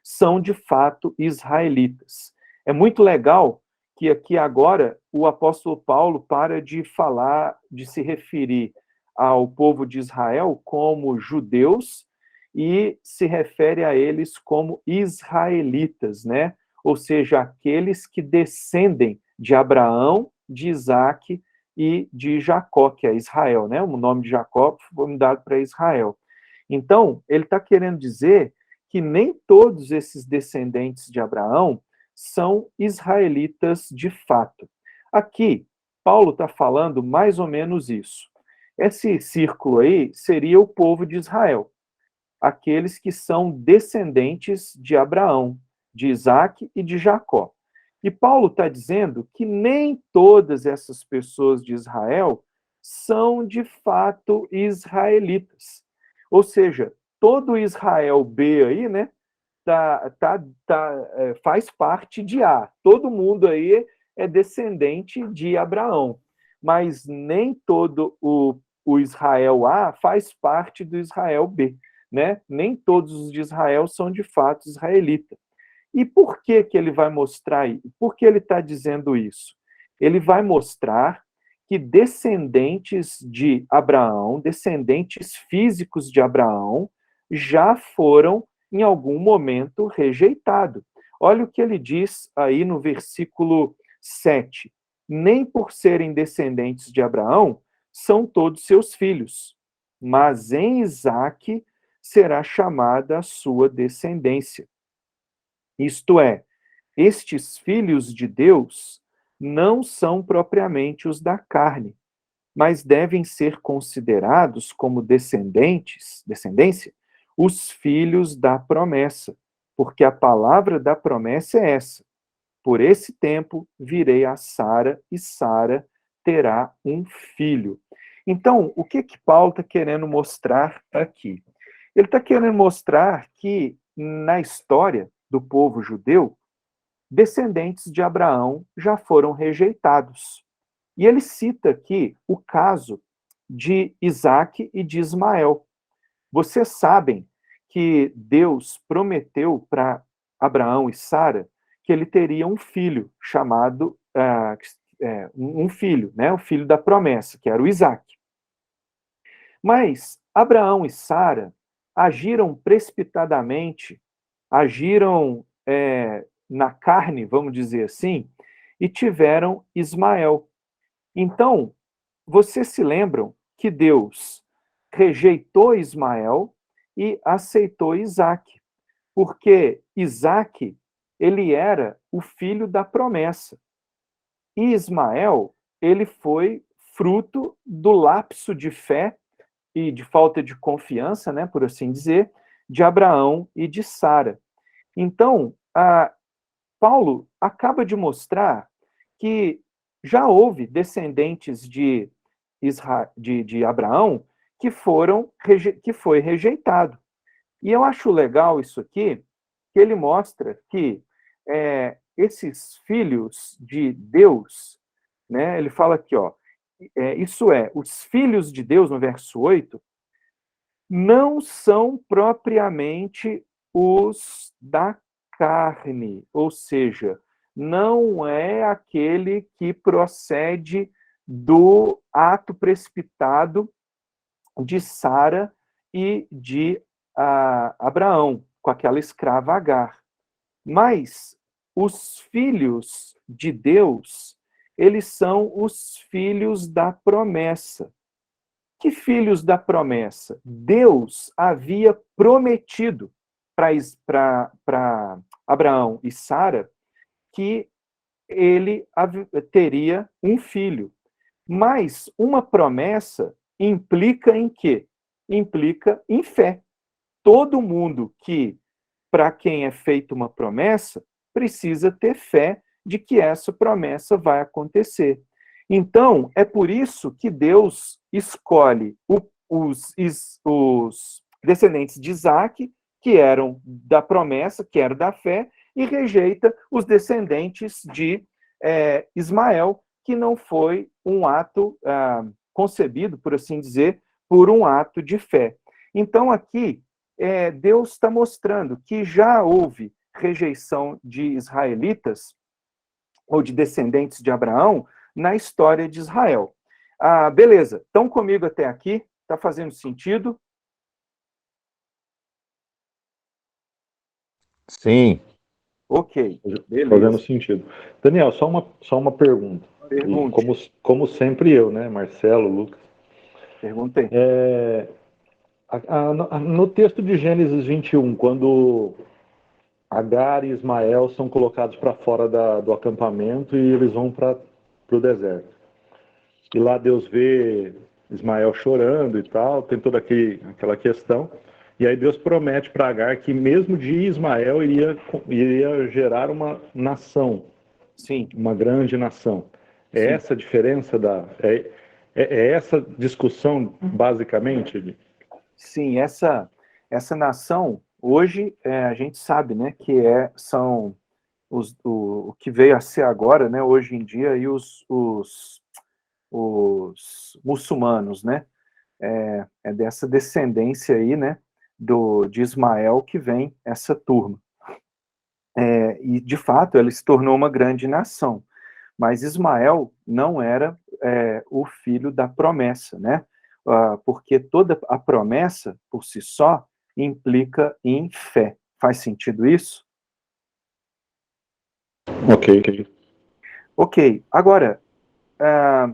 são de fato israelitas. É muito legal que aqui agora o apóstolo Paulo para de falar, de se referir ao povo de Israel como judeus e se refere a eles como israelitas, né? Ou seja, aqueles que descendem de Abraão, de Isaque e de Jacó, que é Israel, né? O nome de Jacó foi dado para Israel. Então, ele está querendo dizer que nem todos esses descendentes de Abraão são israelitas de fato. Aqui, Paulo está falando mais ou menos isso. Esse círculo aí seria o povo de Israel, aqueles que são descendentes de Abraão, de Isaque e de Jacó. E Paulo está dizendo que nem todas essas pessoas de Israel são de fato israelitas. Ou seja, todo Israel B aí, né, faz parte de A. Todo mundo aí é descendente de Abraão. Mas nem todo o Israel A faz parte do Israel B. Né? Nem todos os de Israel são de fato israelitas. E por que ele vai mostrar isso? Por que ele está dizendo isso? Ele vai mostrar que descendentes de Abraão, descendentes físicos de Abraão, já foram, em algum momento, rejeitados. Olha o que ele diz aí no versículo 7. Nem por serem descendentes de Abraão são todos seus filhos, mas em Isaque será chamada a sua descendência. Isto é, estes filhos de Deus não são propriamente os da carne, mas devem ser considerados como descendência, os filhos da promessa, porque a palavra da promessa é essa: por esse tempo virei a Sara, e Sara terá um filho. Então, o que Paulo está querendo mostrar aqui? Ele está querendo mostrar que, na história do povo judeu, descendentes de Abraão já foram rejeitados. E ele cita aqui o caso de Isaque e de Ismael. Vocês sabem que Deus prometeu para Abraão e Sara que ele teria um filho chamado, um filho, né, o filho da promessa, que era o Isaque. Mas Abraão e Sara agiram precipitadamente, agiram na carne, vamos dizer assim, e tiveram Ismael. Então, vocês se lembram que Deus rejeitou Ismael e aceitou Isaque, porque Isaque, ele era o filho da promessa. E Ismael, ele foi fruto do lapso de fé e de falta de confiança, né, por assim dizer, de Abraão e de Sara. Então, Paulo acaba de mostrar que já houve descendentes de Abraão que foi rejeitado. E eu acho legal isso aqui, que ele mostra que esses filhos de Deus, né, ele fala aqui, ó, isso é, os filhos de Deus, no verso 8, não são propriamente os da carne, ou seja, não é aquele que procede do ato precipitado de Sara e de Abraão, com aquela escrava Agar. Mas os filhos de Deus, eles são os filhos da promessa. Que filhos da promessa? Deus havia prometido para Abraão e Sara que ele teria um filho. Mas uma promessa implica em quê? Implica em fé. Todo mundo para quem é feita uma promessa, precisa ter fé de que essa promessa vai acontecer. Então, é por isso que Deus escolhe os descendentes de Isaque, que eram da promessa, que eram da fé, e rejeita os descendentes de Ismael, que não foi um ato concebido, por assim dizer, por um ato de fé. Então, aqui, Deus está mostrando que já houve rejeição de israelitas ou de descendentes de Abraão, na história de Israel. Beleza, estão comigo até aqui? Está fazendo sentido? Sim, Ok, fazendo beleza. sentido. Daniel, só uma pergunta. E Pergunte. como sempre eu, né? Marcelo, Lucas. Perguntei. No texto de Gênesis 21, quando Agar e Ismael são colocados para fora do acampamento e eles vão para o deserto. E lá Deus vê Ismael chorando e tal, tem toda aquela questão. E aí Deus promete para Agar que mesmo de Ismael iria gerar uma nação. Sim. Uma grande nação. É Sim. essa a diferença é essa discussão, basicamente? Sim, essa nação, hoje, a gente sabe, né, que são o que veio a ser agora, né, hoje em dia, e os muçulmanos, né, é dessa descendência aí, né, de Ismael que vem essa turma. E, de fato, ela se tornou uma grande nação. Mas Ismael não era o filho da promessa, né? Porque toda a promessa, por si só, implica em fé. Faz sentido isso? Ok. Ok. Agora,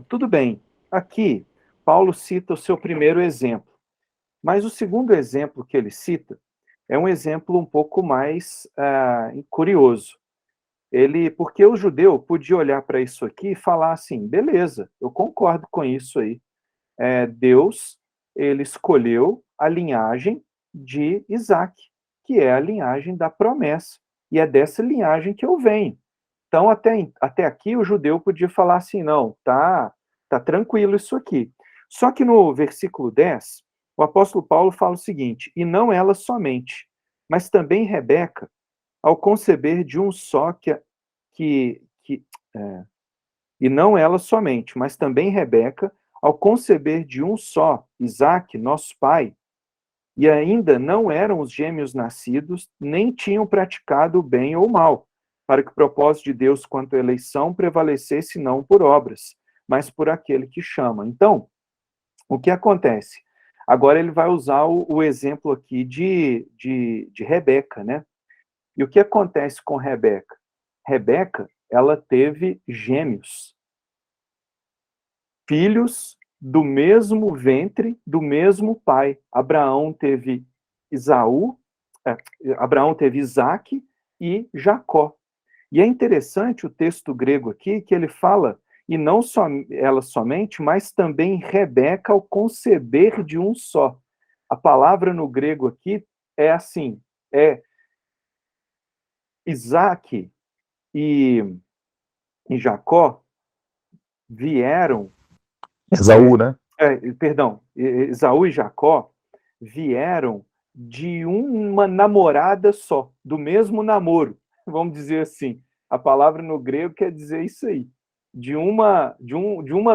tudo bem. Aqui, Paulo cita o seu primeiro exemplo. Mas o segundo exemplo que ele cita é um exemplo um pouco mais curioso. Porque o judeu podia olhar para isso aqui e falar assim, beleza, eu concordo com isso aí. Deus, ele escolheu a linhagem de Isaac, que é a linhagem da promessa, e é dessa linhagem que eu venho. Então, até aqui, o judeu podia falar assim, não, tá tranquilo isso aqui. Só que no versículo 10, o apóstolo Paulo fala o seguinte, e não ela somente, mas também Rebeca, ao conceber de um só e não ela somente, mas também Rebeca, ao conceber de um só, Isaque, nosso pai, e ainda não eram os gêmeos nascidos, nem tinham praticado o bem ou o mal, para que o propósito de Deus quanto à eleição prevalecesse não por obras, mas por aquele que chama. Então, o que acontece? Agora ele vai usar o exemplo aqui de Rebeca, né? E o que acontece com Rebeca? Rebeca, ela teve gêmeos, filhos do mesmo ventre, do mesmo pai. Abraão teve Isaque e Jacó. E é interessante o texto grego aqui, que ele fala, e não só ela somente, mas também Rebeca ao conceber de um só. A palavra no grego aqui é assim, Isaque e Jacó vieram... Esaú, né? Esaú e Jacó vieram de uma namorada só, do mesmo namoro, vamos dizer assim. A palavra no grego quer dizer isso aí. De uma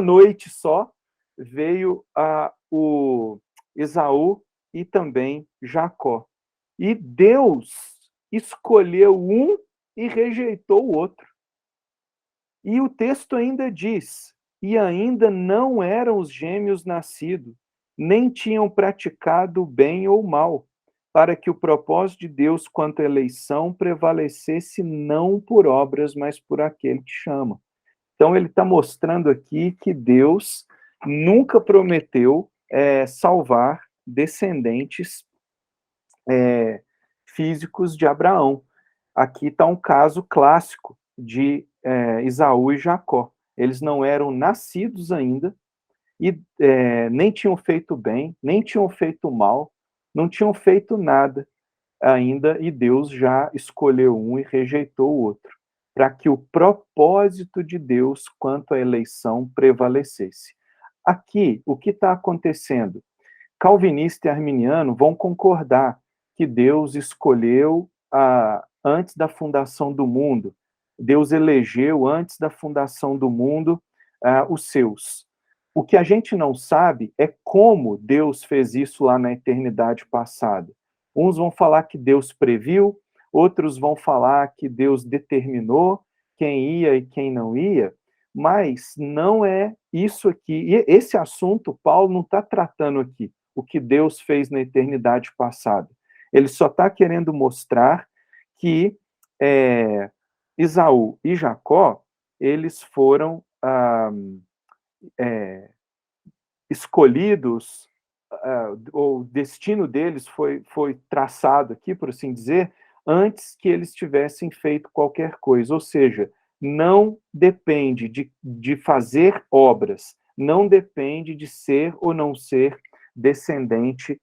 noite só veio o Esaú e também Jacó. E Deus escolheu um e rejeitou o outro. E o texto ainda diz: e ainda não eram os gêmeos nascidos, nem tinham praticado o bem ou o mal, para que o propósito de Deus quanto à eleição prevalecesse não por obras, mas por aquele que chama. Então ele está mostrando aqui que Deus nunca prometeu salvar descendentes físicos de Abraão. Aqui está um caso clássico de Esaú e Jacó. Eles não eram nascidos ainda e nem tinham feito bem, nem tinham feito mal, não tinham feito nada ainda, e Deus já escolheu um e rejeitou o outro, para que o propósito de Deus quanto à eleição prevalecesse. Aqui, o que está acontecendo? Calvinista e arminiano vão concordar que Deus escolheu antes da fundação do mundo, Deus elegeu antes da fundação do mundo os seus. O que a gente não sabe é como Deus fez isso lá na eternidade passada. Uns vão falar que Deus previu, outros vão falar que Deus determinou, quem ia e quem não ia, mas não é isso aqui. E esse assunto, Paulo não está tratando aqui, o que Deus fez na eternidade passada. Ele só está querendo mostrar que Esaú e Jacó, eles foram escolhidos, ou o destino deles foi traçado aqui, por assim dizer, antes que eles tivessem feito qualquer coisa. Ou seja, não depende de fazer obras, não depende de ser ou não ser descendente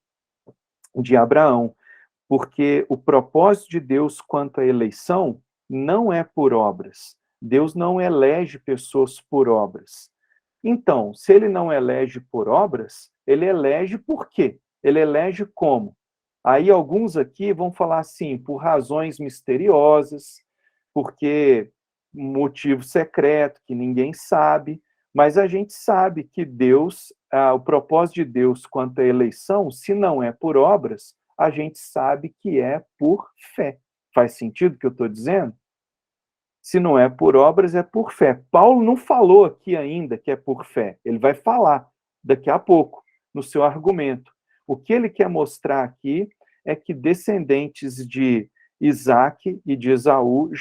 de Abraão, porque o propósito de Deus quanto à eleição não é por obras. Deus não elege pessoas por obras. Então, se ele não elege por obras, ele elege por quê? Ele elege como? Aí alguns aqui vão falar assim, por razões misteriosas, porque motivo secreto que ninguém sabe, mas a gente sabe que Deus, o propósito de Deus quanto à eleição, se não é por obras, a gente sabe que é por fé. Faz sentido o que eu estou dizendo? Se não é por obras, é por fé. Paulo não falou aqui ainda que é por fé. Ele vai falar daqui a pouco, no seu argumento. O que ele quer mostrar aqui é que descendentes de Isaac e de Esaú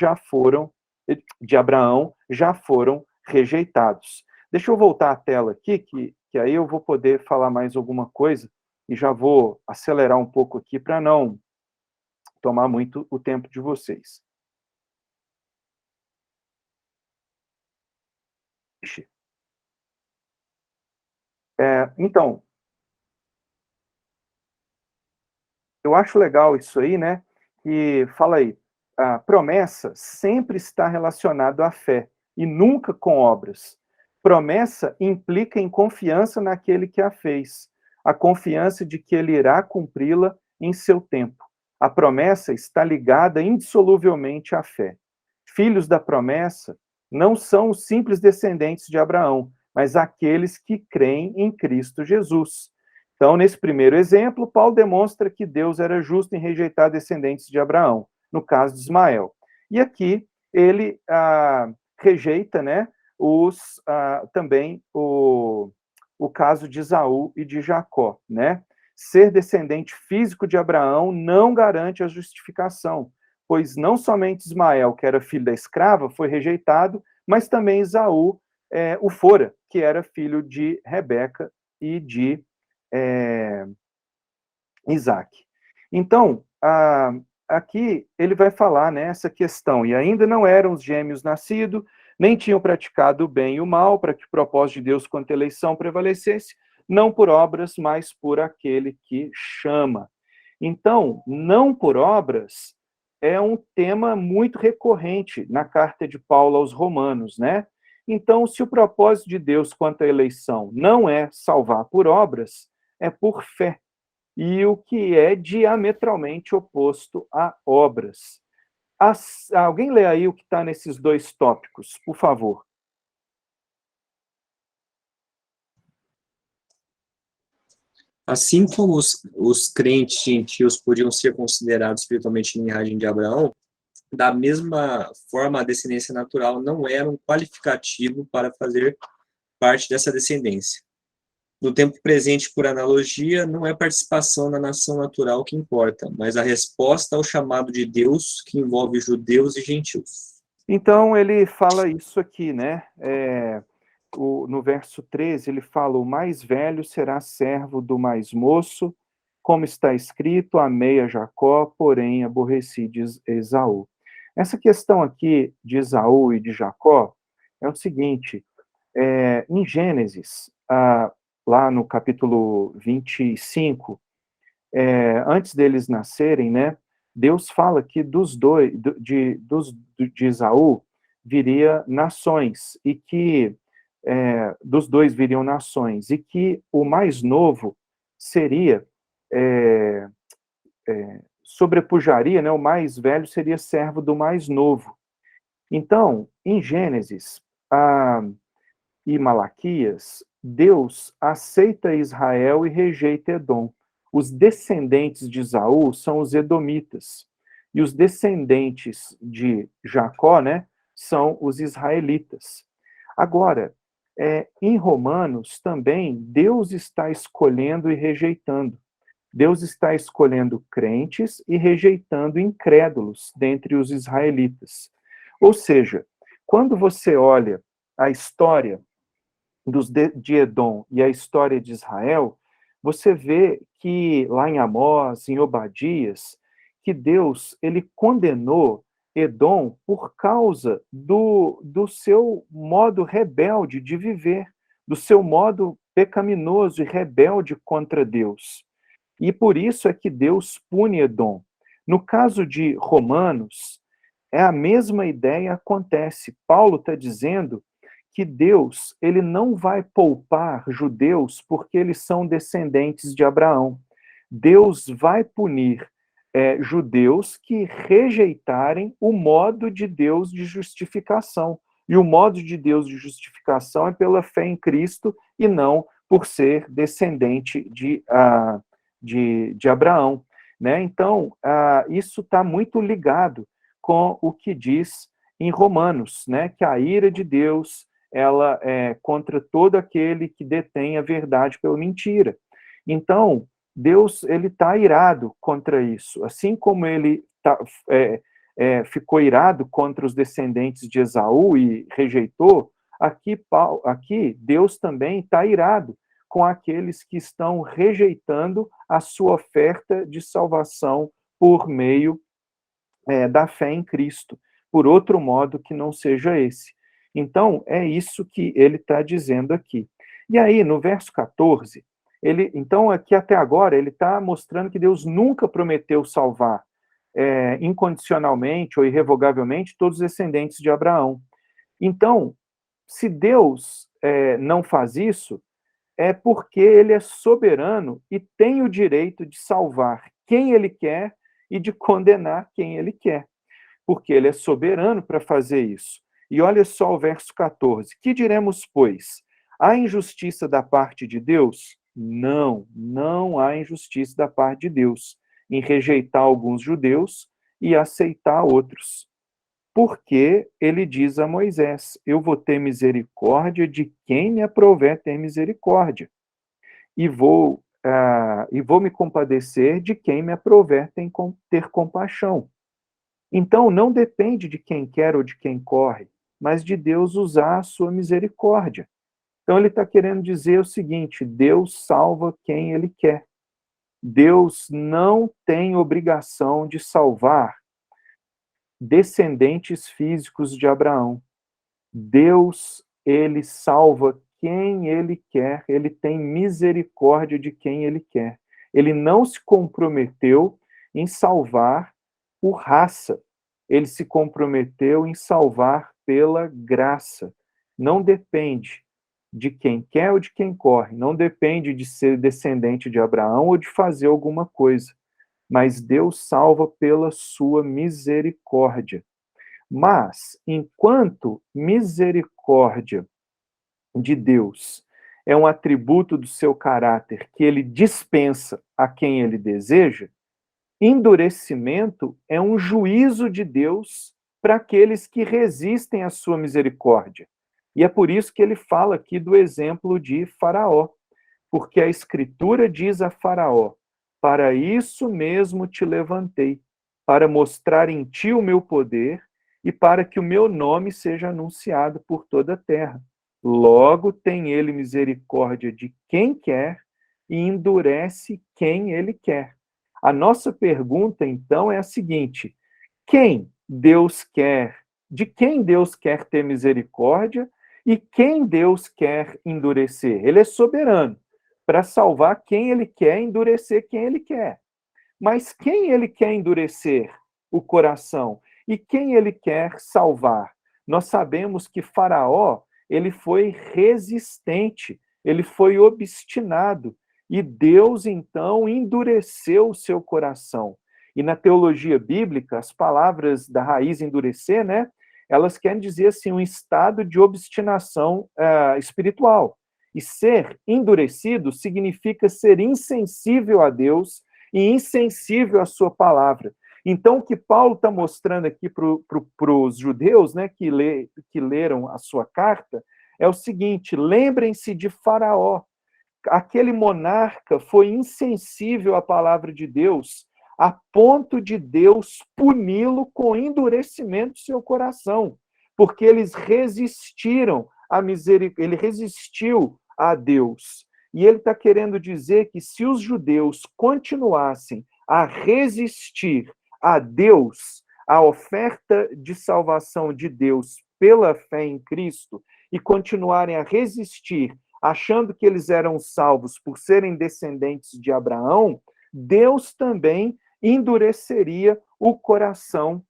de Abraão, já foram rejeitados. Deixa eu voltar à tela aqui, que aí eu vou poder falar mais alguma coisa, e já vou acelerar um pouco aqui para não tomar muito o tempo de vocês. Então, eu acho legal isso aí, né? Que, fala aí, a promessa sempre está relacionada à fé, e nunca com obras. Promessa implica em confiança naquele que a fez, a confiança de que ele irá cumpri-la em seu tempo. A promessa está ligada indissoluvelmente à fé. Filhos da promessa não são os simples descendentes de Abraão, mas aqueles que creem em Cristo Jesus. Então, nesse primeiro exemplo, Paulo demonstra que Deus era justo em rejeitar descendentes de Abraão, no caso de Ismael. E aqui ele rejeita, né, também o caso de Esaú e de Jacó, né? Ser descendente físico de Abraão não garante a justificação, pois não somente Ismael, que era filho da escrava, foi rejeitado, mas também Esaú o fora, que era filho de Rebeca e de Isaac. Então, aqui ele vai falar nessa questão, e ainda não eram os gêmeos nascidos, nem tinham praticado o bem e o mal, para que o propósito de Deus quanto à eleição prevalecesse, não por obras, mas por aquele que chama. Então, não por obras é um tema muito recorrente na carta de Paulo aos Romanos, né? Então, se o propósito de Deus quanto à eleição não é salvar por obras, é por fé, e o que é diametralmente oposto a obras. Alguém lê aí o que está nesses dois tópicos, por favor. Assim como os crentes gentios podiam ser considerados espiritualmente linhagem de Abraão, da mesma forma, a descendência natural não era um qualificativo para fazer parte dessa descendência. No tempo presente, por analogia, não é participação na nação natural que importa, mas a resposta ao chamado de Deus, que envolve judeus e gentios. Então, ele fala isso aqui, né? No verso 13, ele fala, o mais velho será servo do mais moço, como está escrito, amei a Jacó, porém aborreci de Esaú. Essa questão aqui de Esaú e de Jacó é o seguinte, em Gênesis, lá no capítulo 25, antes deles nascerem, né, Deus fala que de Esaú viria nações, e que dos dois viriam nações, e que o mais novo seria, sobrepujaria, né, o mais velho seria servo do mais novo. Então, em Gênesis e Malaquias, Deus aceita Israel e rejeita Edom. Os descendentes de Esaú são os edomitas, e os descendentes de Jacó, né, são os israelitas. Agora, em Romanos também, Deus está escolhendo e rejeitando. Deus está escolhendo crentes e rejeitando incrédulos dentre os israelitas. Ou seja, quando você olha a história de Edom e a história de Israel, você vê que lá em Amós, em Obadias, que Deus ele condenou Edom por causa do seu modo rebelde de viver, do seu modo pecaminoso e rebelde contra Deus. E por isso é que Deus pune Edom. No caso de Romanos, a mesma ideia acontece. Paulo está dizendo que Deus ele não vai poupar judeus porque eles são descendentes de Abraão. Deus vai punir judeus que rejeitarem o modo de Deus de justificação. E o modo de Deus de justificação é pela fé em Cristo e não por ser descendente de Abraão. Né? Então, isso está muito ligado com o que diz em Romanos, né? Que a ira de Deus ela é contra todo aquele que detém a verdade pela mentira. Então, Deus ele está irado contra isso, assim como ele ficou irado contra os descendentes de Esaú e rejeitou. Aqui Deus também está irado com aqueles que estão rejeitando a sua oferta de salvação por meio da fé em Cristo, por outro modo que não seja esse. Então, é isso que ele está dizendo aqui. E aí, no verso 14, então, aqui até agora, ele está mostrando que Deus nunca prometeu salvar incondicionalmente ou irrevogavelmente todos os descendentes de Abraão. Então, se Deus não faz isso, é porque ele é soberano e tem o direito de salvar quem ele quer e de condenar quem ele quer. Porque ele é soberano para fazer isso. E olha só o verso 14. Que diremos, pois? Há injustiça da parte de Deus? Não, não há injustiça da parte de Deus em rejeitar alguns judeus e aceitar outros. Porque ele diz a Moisés, eu vou ter misericórdia de quem me aprouver ter misericórdia. E vou me compadecer de quem me aprouver ter compaixão. Então, não depende de quem quer ou de quem corre, mas de Deus usar a sua misericórdia. Então, ele está querendo dizer o seguinte, Deus salva quem ele quer. Deus não tem obrigação de salvar descendentes físicos de Abraão. Deus, ele salva quem ele quer, ele tem misericórdia de quem ele quer. Ele não se comprometeu em salvar por raça. Ele se comprometeu em salvar pela graça. Não depende de quem quer ou de quem corre. Não depende de ser descendente de Abraão ou de fazer alguma coisa. Mas Deus salva pela sua misericórdia. Mas, enquanto misericórdia de Deus é um atributo do seu caráter que ele dispensa a quem ele deseja, endurecimento é um juízo de Deus para aqueles que resistem à sua misericórdia. E é por isso que ele fala aqui do exemplo de Faraó, porque a Escritura diz a Faraó, para isso mesmo te levantei, para mostrar em ti o meu poder e para que o meu nome seja anunciado por toda a terra. Logo tem ele misericórdia de quem quer e endurece quem ele quer. A nossa pergunta, então, é a seguinte: quem Deus quer, de quem Deus quer ter misericórdia e quem Deus quer endurecer? Ele é soberano para salvar quem ele quer, endurecer quem ele quer. Mas quem ele quer endurecer o coração e quem ele quer salvar? Nós sabemos que Faraó, ele foi resistente, ele foi obstinado, e Deus, então, endureceu o seu coração. E na teologia bíblica, as palavras da raiz endurecer, né, elas querem dizer assim, um estado de obstinação espiritual. E ser endurecido significa ser insensível a Deus e insensível à sua palavra. Então, o que Paulo está mostrando aqui para os judeus, né, que leram a sua carta, é o seguinte: lembrem-se de Faraó. Aquele monarca foi insensível à palavra de Deus, a ponto de Deus puni-lo com endurecimento do seu coração, porque eles resistiram à misericórdia, ele resistiu a Deus. E ele está querendo dizer que se os judeus continuassem a resistir a Deus, a oferta de salvação de Deus pela fé em Cristo, e continuarem a resistir, achando que eles eram salvos por serem descendentes de Abraão, Deus também endureceria o coração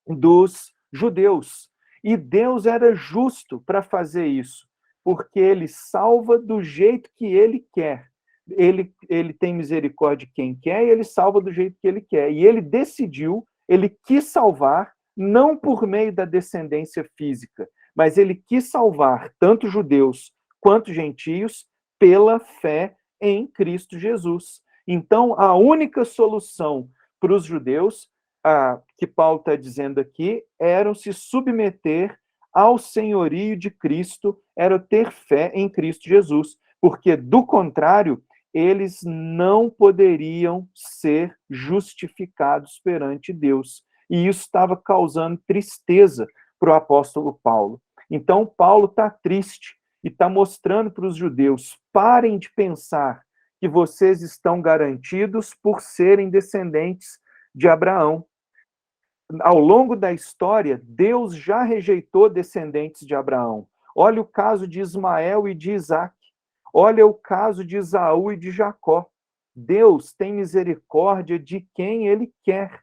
dos judeus. E Deus era justo para fazer isso, porque ele salva do jeito que ele quer. Ele tem misericórdia de quem quer e ele salva do jeito que ele quer. E ele decidiu, ele quis salvar, não por meio da descendência física, mas ele quis salvar tanto judeus quanto gentios pela fé em Cristo Jesus. Então, a única solução para os judeus, que Paulo está dizendo aqui, era se submeter ao senhorio de Cristo, era ter fé em Cristo Jesus, porque, do contrário, eles não poderiam ser justificados perante Deus. E isso estava causando tristeza para o apóstolo Paulo. Então, Paulo está triste e está mostrando para os judeus: parem de pensar que vocês estão garantidos por serem descendentes de Abraão. Ao longo da história, Deus já rejeitou descendentes de Abraão. Olha o caso de Ismael e de Isaac. Olha o caso de Esaú e de Jacó. Deus tem misericórdia de quem ele quer.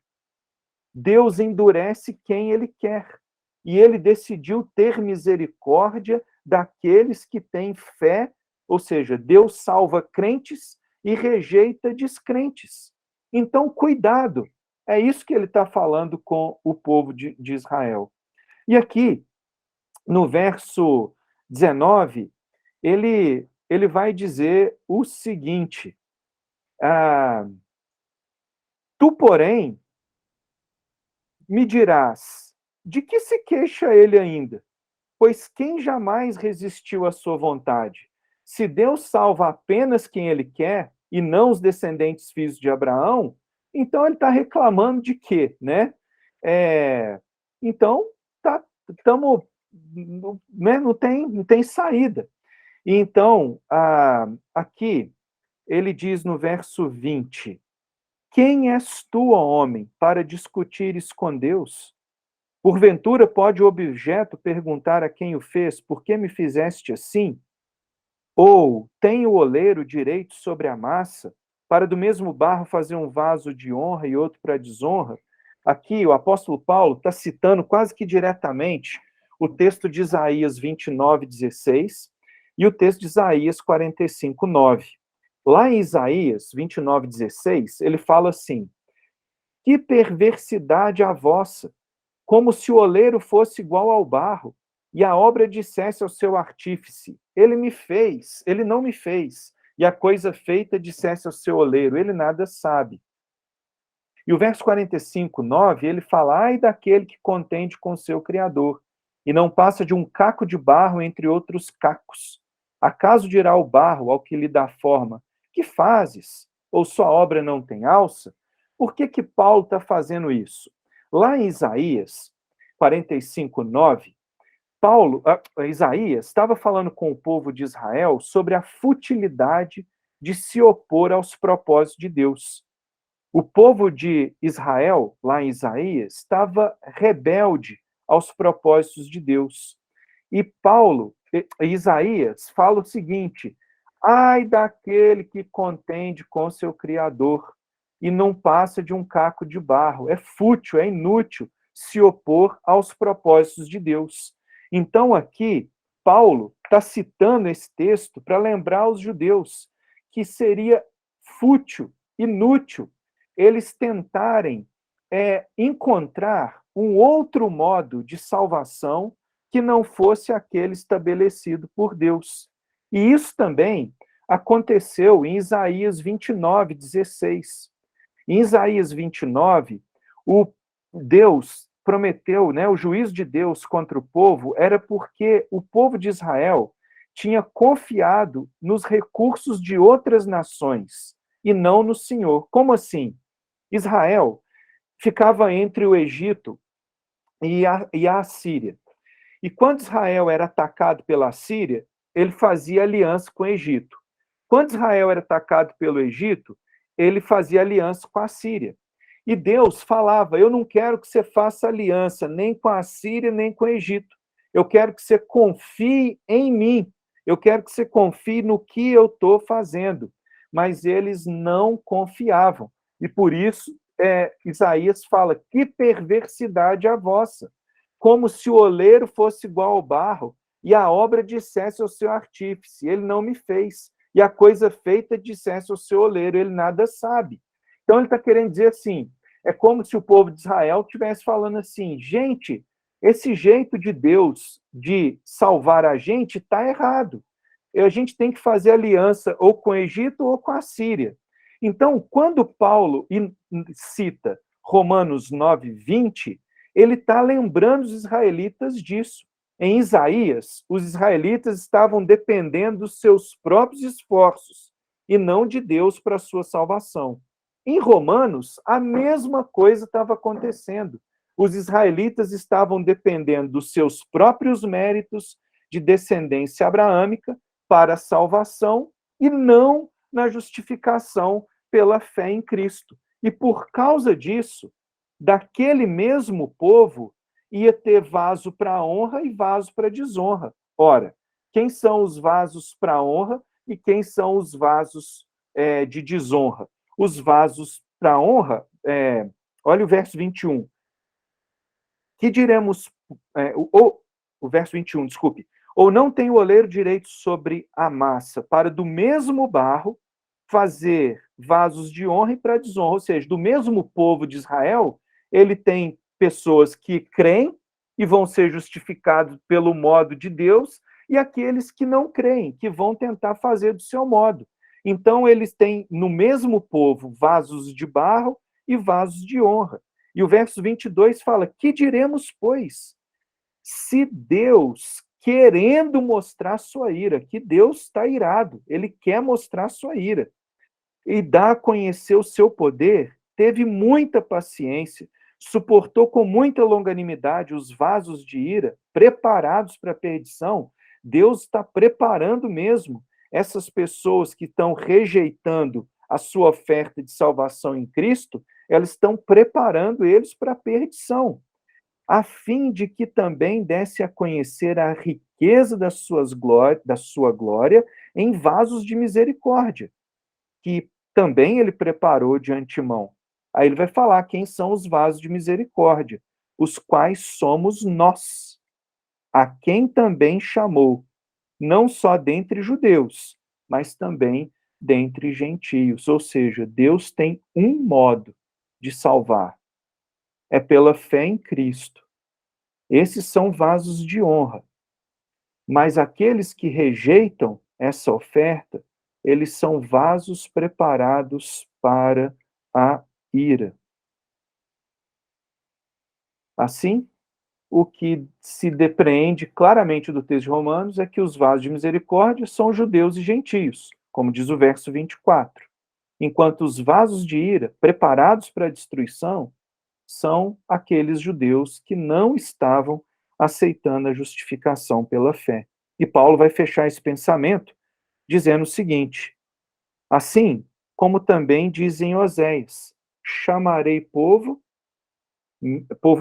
Deus endurece quem ele quer. E ele decidiu ter misericórdia daqueles que têm fé, ou seja, Deus salva crentes e rejeita descrentes. Então, cuidado. É isso que ele está falando com o povo de Israel. E aqui, no verso 19, ele vai dizer o seguinte: tu, porém, me dirás, de que se queixa ele ainda? Pois quem jamais resistiu à sua vontade? Se Deus salva apenas quem ele quer, e não os descendentes filhos de Abraão, então ele está reclamando de quê, né? Então, né, não tem saída. E então, aqui, ele diz no verso 20, quem és tu, ó homem, para discutires com Deus? Porventura pode o objeto perguntar a quem o fez, por que me fizeste assim? Ou tem o oleiro direito sobre a massa, para do mesmo barro fazer um vaso de honra e outro para desonra? Aqui o apóstolo Paulo está citando quase que diretamente o texto de Isaías 29:16 e o texto de Isaías 45:9. Lá em Isaías 29:16, ele fala assim: que perversidade a vossa, como se o oleiro fosse igual ao barro, e a obra dissesse ao seu artífice, ele me fez, ele não me fez, e a coisa feita dissesse ao seu oleiro, ele nada sabe. E o verso 45:9, ele fala, ai daquele que contende com o seu Criador, e não passa de um caco de barro entre outros cacos. Acaso dirá o barro ao que lhe dá forma, que fazes? Ou sua obra não tem alça? Por que Paulo está fazendo isso? Lá em Isaías 45:9, Isaías estava falando com o povo de Israel sobre a futilidade de se opor aos propósitos de Deus. O povo de Israel, lá em Isaías, estava rebelde aos propósitos de Deus. E Isaías fala o seguinte: ai daquele que contende com seu Criador e não passa de um caco de barro. É fútil, é inútil se opor aos propósitos de Deus. Então, aqui, Paulo está citando esse texto para lembrar aos judeus que seria fútil, inútil, eles tentarem encontrar um outro modo de salvação que não fosse aquele estabelecido por Deus. E isso também aconteceu em Isaías 29:16. Em Isaías 29, O Deus prometeu, né, o juízo de Deus contra o povo era porque o povo de Israel tinha confiado nos recursos de outras nações e não no Senhor. Como assim? Israel ficava entre o Egito e a Assíria. E quando Israel era atacado pela Síria, ele fazia aliança com o Egito. Quando Israel era atacado pelo Egito, ele fazia aliança com a Síria. E Deus falava: eu não quero que você faça aliança nem com a Síria, nem com o Egito. Eu quero que você confie em mim. Eu quero que você confie no que eu estou fazendo. Mas eles não confiavam. E por isso, Isaías fala: que perversidade a vossa! Como se o oleiro fosse igual ao barro e a obra dissesse ao seu artífice: ele não me fez. E a coisa feita dissesse ao seu oleiro: ele nada sabe. Então ele está querendo dizer assim, é como se o povo de Israel estivesse falando assim: gente, esse jeito de Deus de salvar a gente está errado. A gente tem que fazer aliança ou com o Egito ou com a Síria. Então, quando Paulo cita Romanos 9:20, ele está lembrando os israelitas disso. Em Isaías, os israelitas estavam dependendo dos seus próprios esforços e não de Deus para a sua salvação. Em Romanos, a mesma coisa estava acontecendo. Os israelitas estavam dependendo dos seus próprios méritos de descendência abraâmica para a salvação e não na justificação pela fé em Cristo. E por causa disso, daquele mesmo povo ia ter vaso para honra e vaso para desonra. Ora, quem são os vasos para honra e quem são os vasos de desonra? Os vasos para honra, olha o verso 21. Que diremos, o verso 21, desculpe. Ou não tem o oleiro direito sobre a massa, para do mesmo barro fazer vasos de honra e para desonra, ou seja, do mesmo povo de Israel, ele tem pessoas que creem e vão ser justificados pelo modo de Deus, e aqueles que não creem, que vão tentar fazer do seu modo. Então, eles têm no mesmo povo vasos de barro e vasos de honra. E o verso 22 fala: que diremos, pois? Se Deus, querendo mostrar sua ira, que Deus está irado, ele quer mostrar sua ira, e dá a conhecer o seu poder, teve muita paciência, suportou com muita longanimidade os vasos de ira, preparados para a perdição. Deus está preparando mesmo essas pessoas que estão rejeitando a sua oferta de salvação em Cristo, elas estão preparando eles para a perdição, a fim de que também desse a conhecer a riqueza da sua glória em vasos de misericórdia, que também ele preparou de antemão. Aí ele vai falar quem são os vasos de misericórdia, os quais somos nós, a quem também chamou, não só dentre judeus, mas também dentre gentios. Ou seja, Deus tem um modo de salvar, é pela fé em Cristo. Esses são vasos de honra. Mas aqueles que rejeitam essa oferta, eles são vasos preparados para a ira. Assim, o que se depreende claramente do texto de Romanos é que os vasos de misericórdia são judeus e gentios, como diz o verso 24, enquanto os vasos de ira, preparados para a destruição, são aqueles judeus que não estavam aceitando a justificação pela fé. E Paulo vai fechar esse pensamento dizendo o seguinte: assim como também diz em Oséias: chamarei povo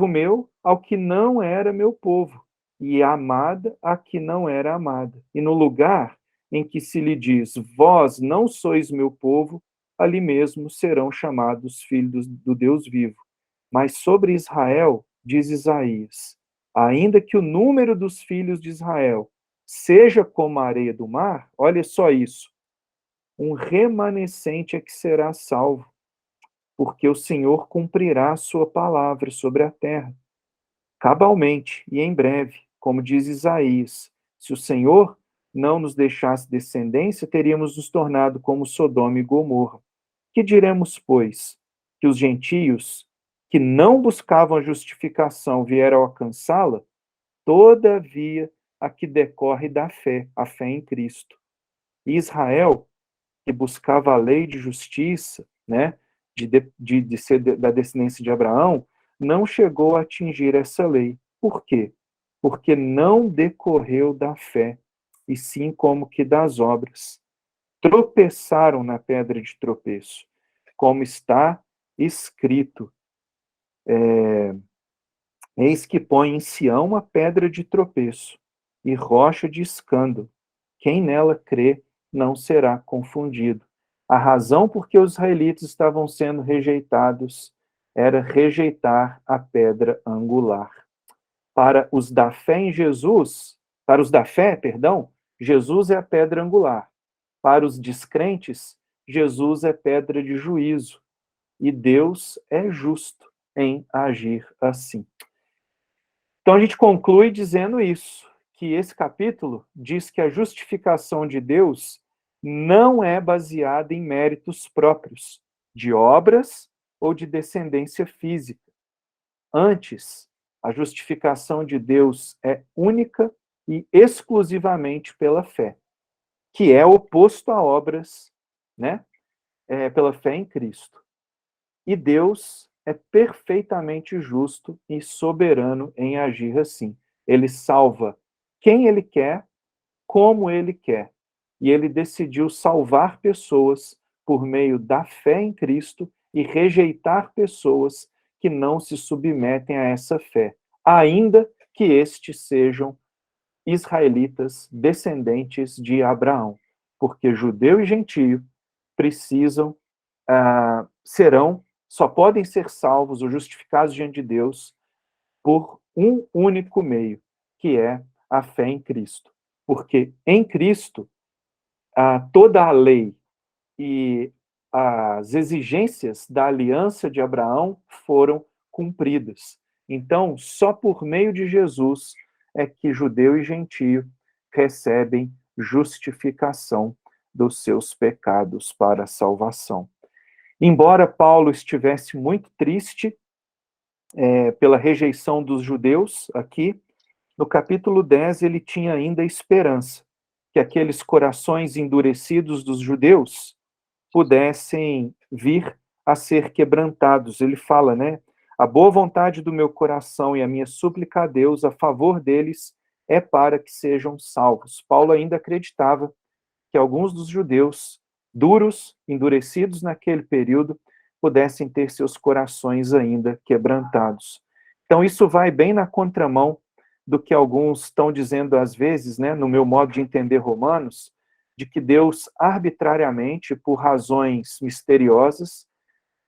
meu, ao que não era meu povo, e amada a que não era amada. E no lugar em que se lhe diz: vós não sois meu povo, ali mesmo serão chamados filhos do Deus vivo. Mas sobre Israel, diz Isaías: ainda que o número dos filhos de Israel seja como a areia do mar, olha só isso, um remanescente é que será salvo, porque o Senhor cumprirá a sua palavra sobre a terra, cabalmente e em breve, como diz Isaías: se o Senhor não nos deixasse descendência, teríamos nos tornado como Sodoma e Gomorra. Que diremos, pois? Que os gentios que não buscavam a justificação vieram alcançá-la, todavia a que decorre da fé, a fé em Cristo. E Israel, que buscava a lei de justiça, né, de ser da descendência de Abraão, não chegou a atingir essa lei. Por quê? Porque não decorreu da fé, e sim como que das obras. Tropeçaram na pedra de tropeço, como está escrito, eis que põe em Sião uma pedra de tropeço e rocha de escândalo. Quem nela crê não será confundido. A razão por que os israelitas estavam sendo rejeitados era rejeitar a pedra angular. Para os da fé em Jesus, para os da fé, perdão, Jesus é a pedra angular. Para os descrentes, Jesus é pedra de juízo. E Deus é justo em agir assim. Então a gente conclui dizendo isso, que esse capítulo diz que a justificação de Deus não é baseada em méritos próprios, de obras ou de descendência física. Antes, a justificação de Deus é única e exclusivamente pela fé, que é oposto a obras, né? Pela fé em Cristo. E Deus é perfeitamente justo e soberano em agir assim. Ele salva quem ele quer, como ele quer. E ele decidiu salvar pessoas por meio da fé em Cristo e rejeitar pessoas que não se submetem a essa fé, ainda que estes sejam israelitas descendentes de Abraão, porque judeu e gentio precisam, só podem ser salvos ou justificados diante de Deus por um único meio, que é a fé em Cristo. Porque em Cristo, toda a lei e as exigências da aliança de Abraão foram cumpridas. Então, só por meio de Jesus é que judeu e gentio recebem justificação dos seus pecados para a salvação. Embora Paulo estivesse muito triste pela rejeição dos judeus aqui, no capítulo 10 ele tinha ainda esperança que aqueles corações endurecidos dos judeus pudessem vir a ser quebrantados. Ele fala, né? A boa vontade do meu coração e a minha súplica a Deus a favor deles é para que sejam salvos. Paulo ainda acreditava que alguns dos judeus duros, endurecidos naquele período, pudessem ter seus corações ainda quebrantados. Então isso vai bem na contramão do que alguns estão dizendo às vezes, né, no meu modo de entender Romanos, de que Deus arbitrariamente, por razões misteriosas,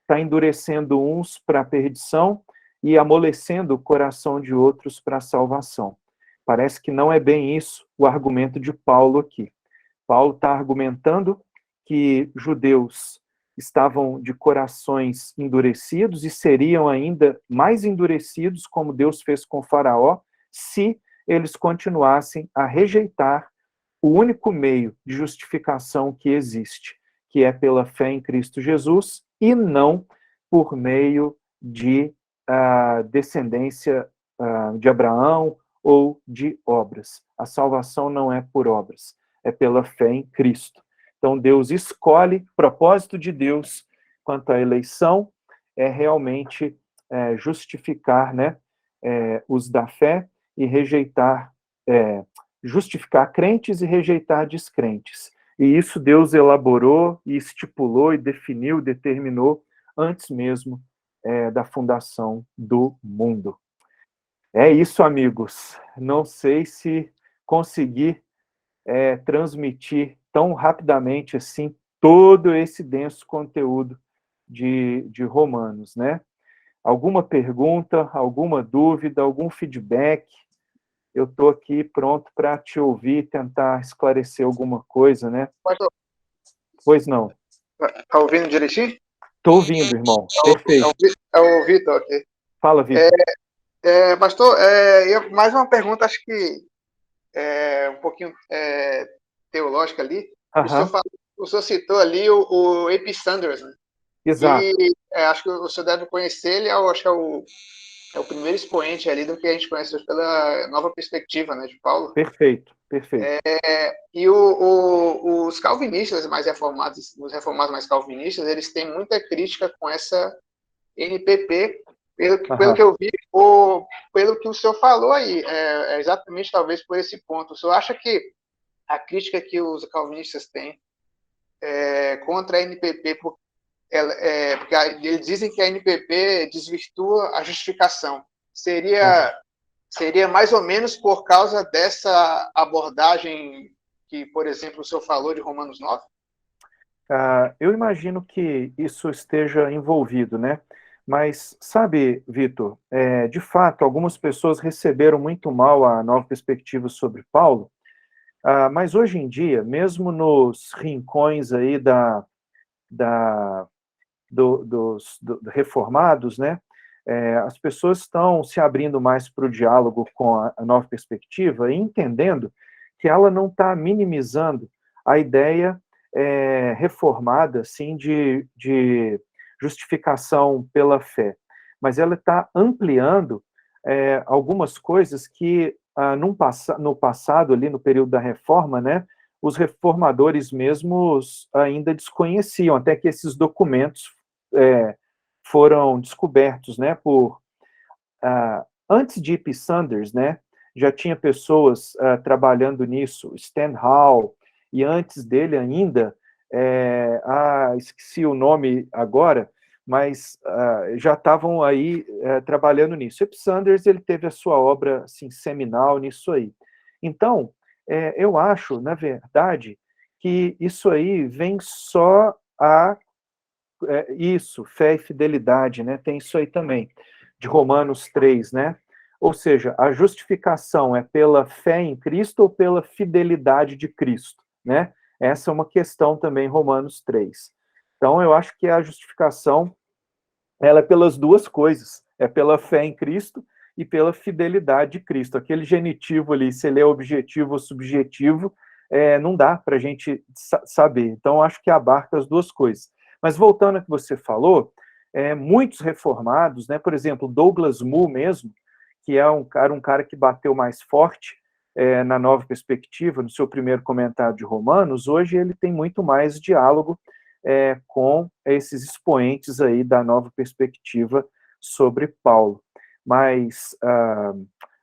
está endurecendo uns para a perdição e amolecendo o coração de outros para a salvação. Parece que não é bem isso o argumento de Paulo aqui. Paulo está argumentando que judeus estavam de corações endurecidos e seriam ainda mais endurecidos, como Deus fez com Faraó, se eles continuassem a rejeitar o único meio de justificação que existe, que é pela fé em Cristo Jesus, e não por meio de descendência de Abraão ou de obras. A salvação não é por obras, é pela fé em Cristo. Então Deus escolhe, o propósito de Deus quanto à eleição é realmente justificar, né, os da fé e rejeitar, justificar crentes e rejeitar descrentes. E isso Deus elaborou e estipulou e definiu, determinou antes mesmo da fundação do mundo. É isso, amigos. Não sei se consegui transmitir tão rapidamente assim todo esse denso conteúdo de Romanos, né? Alguma pergunta, alguma dúvida, algum feedback? Eu estou aqui pronto para te ouvir, tentar esclarecer alguma coisa, né? Pois não. Está ouvindo direitinho? Estou ouvindo, irmão. Perfeito. É o Vitor aqui. Fala, Vitor. Pastor, mais uma pergunta, acho que um pouquinho teológica ali. O senhor citou ali o A.P. Sanders, né? Exato. E acho que o senhor deve conhecer ele, acho que é o primeiro expoente ali do que a gente conhece hoje pela nova perspectiva, né, de Paulo. Perfeito, perfeito. E os calvinistas mais reformados, os reformados mais calvinistas, eles têm muita crítica com essa NPP, pelo que eu vi, pelo que o senhor falou aí, é exatamente talvez por esse ponto. O senhor acha que a crítica que os calvinistas têm contra a NPP, porque eles dizem que a NPP desvirtua a justificação, seria mais ou menos por causa dessa abordagem que, por exemplo, o senhor falou de Romanos 9? Eu imagino que isso esteja envolvido, né? Mas, sabe, Vitor, de fato, algumas pessoas receberam muito mal a nova perspectiva sobre Paulo, mas hoje em dia, mesmo nos rincões aí dos reformados, né? As pessoas estão se abrindo mais para o diálogo com a nova perspectiva e entendendo que ela não está minimizando a ideia reformada, assim, de justificação pela fé, mas ela está ampliando algumas coisas que no passado, ali no período da reforma, né, os reformadores mesmos ainda desconheciam, até que esses documentos foram descobertos, né, antes de E.P. Sanders, né, já tinha pessoas trabalhando nisso, Stan Hall, e antes dele ainda, esqueci o nome agora, mas já estavam aí trabalhando nisso. E.P. Sanders, ele teve a sua obra assim, seminal nisso aí. Então, eu acho, na verdade, que isso aí vem só isso, fé e fidelidade, né? Tem isso aí também, de Romanos 3, né? Ou seja, a justificação é pela fé em Cristo ou pela fidelidade de Cristo, né? Essa é uma questão também, Romanos 3. Então, eu acho que a justificação, ela é pelas duas coisas, é pela fé em Cristo e pela fidelidade de Cristo. Aquele genitivo ali, se ele é objetivo ou subjetivo, não dá para a gente saber. Então, eu acho que abarca as duas coisas. Mas voltando ao que você falou, muitos reformados, né, por exemplo, Douglas Moo mesmo, que é um cara que bateu mais forte na nova perspectiva, no seu primeiro comentário de Romanos, hoje ele tem muito mais diálogo com esses expoentes aí da nova perspectiva sobre Paulo. Mas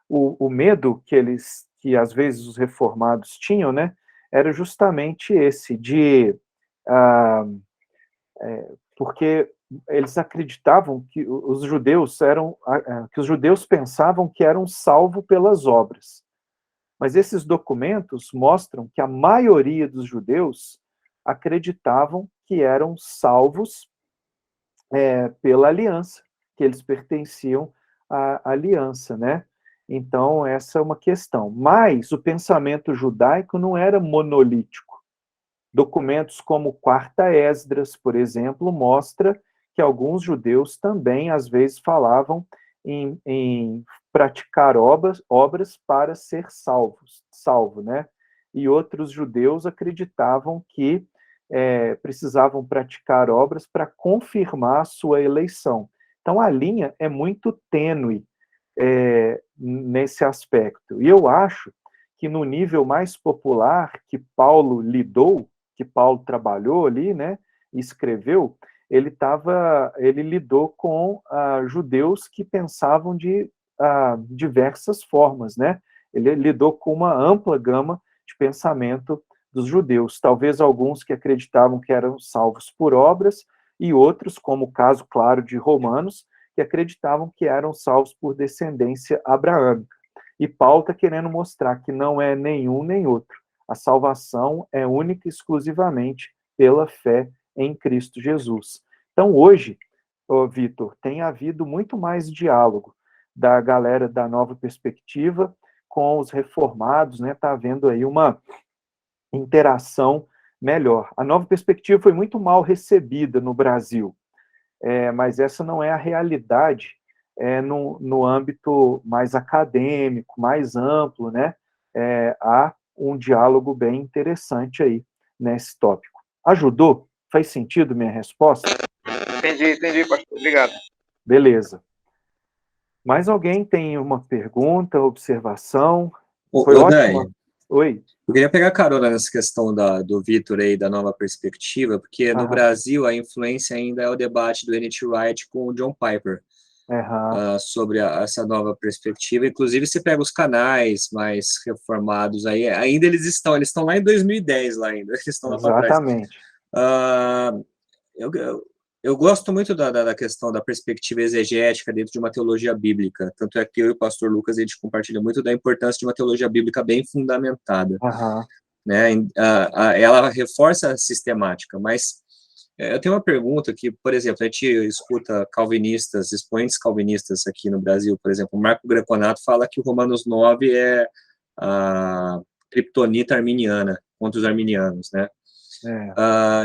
o medo que às vezes os reformados tinham, né, era justamente esse, porque eles acreditavam que os judeus pensavam que eram salvos pelas obras. Mas esses documentos mostram que a maioria dos judeus acreditavam que eram salvos pela aliança, que eles pertenciam à aliança, né? Então, essa é uma questão. Mas o pensamento judaico não era monolítico. Documentos como Quarta Esdras, por exemplo, mostra que alguns judeus também, às vezes, falavam em praticar obras para ser salvo, né? E outros judeus acreditavam que precisavam praticar obras para confirmar a sua eleição. Então, a linha é muito tênue nesse aspecto. E eu acho que no nível mais popular que Paulo lidou, que Paulo trabalhou ali, né, e escreveu, ele lidou com judeus que pensavam de diversas formas, né? Ele lidou com uma ampla gama de pensamento dos judeus, talvez alguns que acreditavam que eram salvos por obras, e outros, como o caso claro de Romanos, que acreditavam que eram salvos por descendência abraâmica. E Paulo está querendo mostrar que não é nenhum nem outro. A salvação é única e exclusivamente pela fé em Cristo Jesus. Então, hoje, Vitor, tem havido muito mais diálogo da galera da nova perspectiva com os reformados, né? Está havendo aí uma interação melhor. A nova perspectiva foi muito mal recebida no Brasil, mas essa não é a realidade no âmbito mais acadêmico, mais amplo, né? Há um diálogo bem interessante aí nesse tópico. Ajudou? Faz sentido minha resposta? Entendi, pastor. Obrigado. Beleza. Mais alguém tem uma pergunta, observação? Ô, Foi ô, ótimo. Dani, Oi. eu queria pegar carona nessa questão do Vitor aí, da nova perspectiva, porque no Aham. Brasil a influência ainda é o debate do N.T. Wright com o John Piper, Aham. sobre essa nova perspectiva. Inclusive, você pega os canais mais reformados aí, ainda eles estão lá em 2010, lá ainda, eles estão lá para trás. Exatamente. Ah, eu gosto muito da questão da perspectiva exegética dentro de uma teologia bíblica, tanto é que eu e o pastor Lucas, a gente compartilha muito da importância de uma teologia bíblica bem fundamentada, Aham. né? Ela reforça a sistemática, mas eu tenho uma pergunta que, por exemplo, a gente escuta calvinistas, expoentes calvinistas aqui no Brasil, por exemplo, o Marco Greconato fala que o Romanos 9 é a criptonita arminiana, contra os arminianos, né?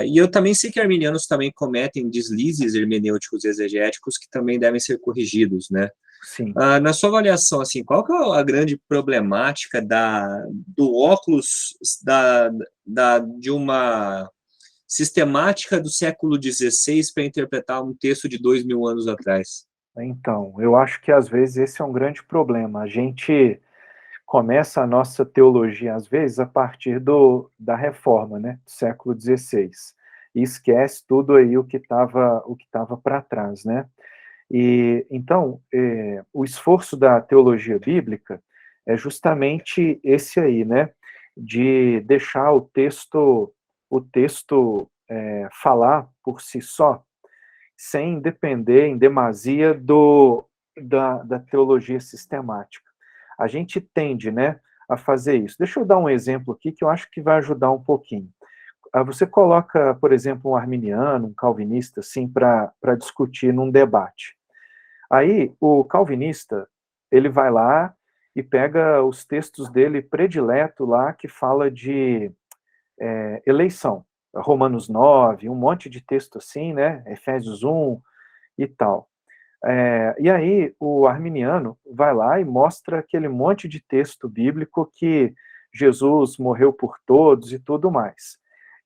E eu também sei que arminianos também cometem deslizes hermenêuticos e exegéticos que também devem ser corrigidos, né? Sim. Na sua avaliação, assim, qual que é a grande problemática do óculos de uma sistemática do século XVI para interpretar um texto de 2000 anos atrás? Então, eu acho que às vezes esse é um grande problema. A gente começa a nossa teologia, às vezes, a partir da reforma, né, do século XVI, e esquece tudo aí o que estava para trás, né? E então, o esforço da teologia bíblica é justamente esse aí, né, de deixar o texto falar por si só, sem depender em demasia da teologia sistemática. A gente tende, né, a fazer isso. Deixa eu dar um exemplo aqui que eu acho que vai ajudar um pouquinho. Você coloca, por exemplo, um arminiano, um calvinista, assim, para discutir num debate. Aí, o calvinista, ele vai lá e pega os textos dele predileto lá, que fala de eleição. Romanos 9, um monte de texto assim, né? Efésios 1 e tal. E aí, o arminiano vai lá e mostra aquele monte de texto bíblico que Jesus morreu por todos e tudo mais.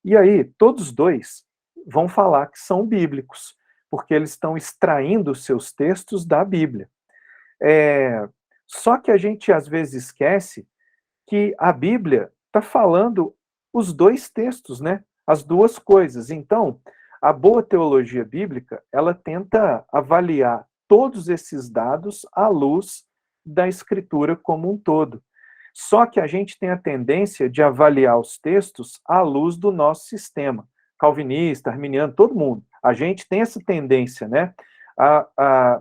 E aí, todos dois vão falar que são bíblicos, porque eles estão extraindo seus textos da Bíblia. Só que a gente às vezes esquece que a Bíblia está falando os dois textos, né? As duas coisas. Então, a boa teologia bíblica, ela tenta avaliar todos esses dados à luz da Escritura como um todo. Só que a gente tem a tendência de avaliar os textos à luz do nosso sistema. Calvinista, arminiano, todo mundo. A gente tem essa tendência, né?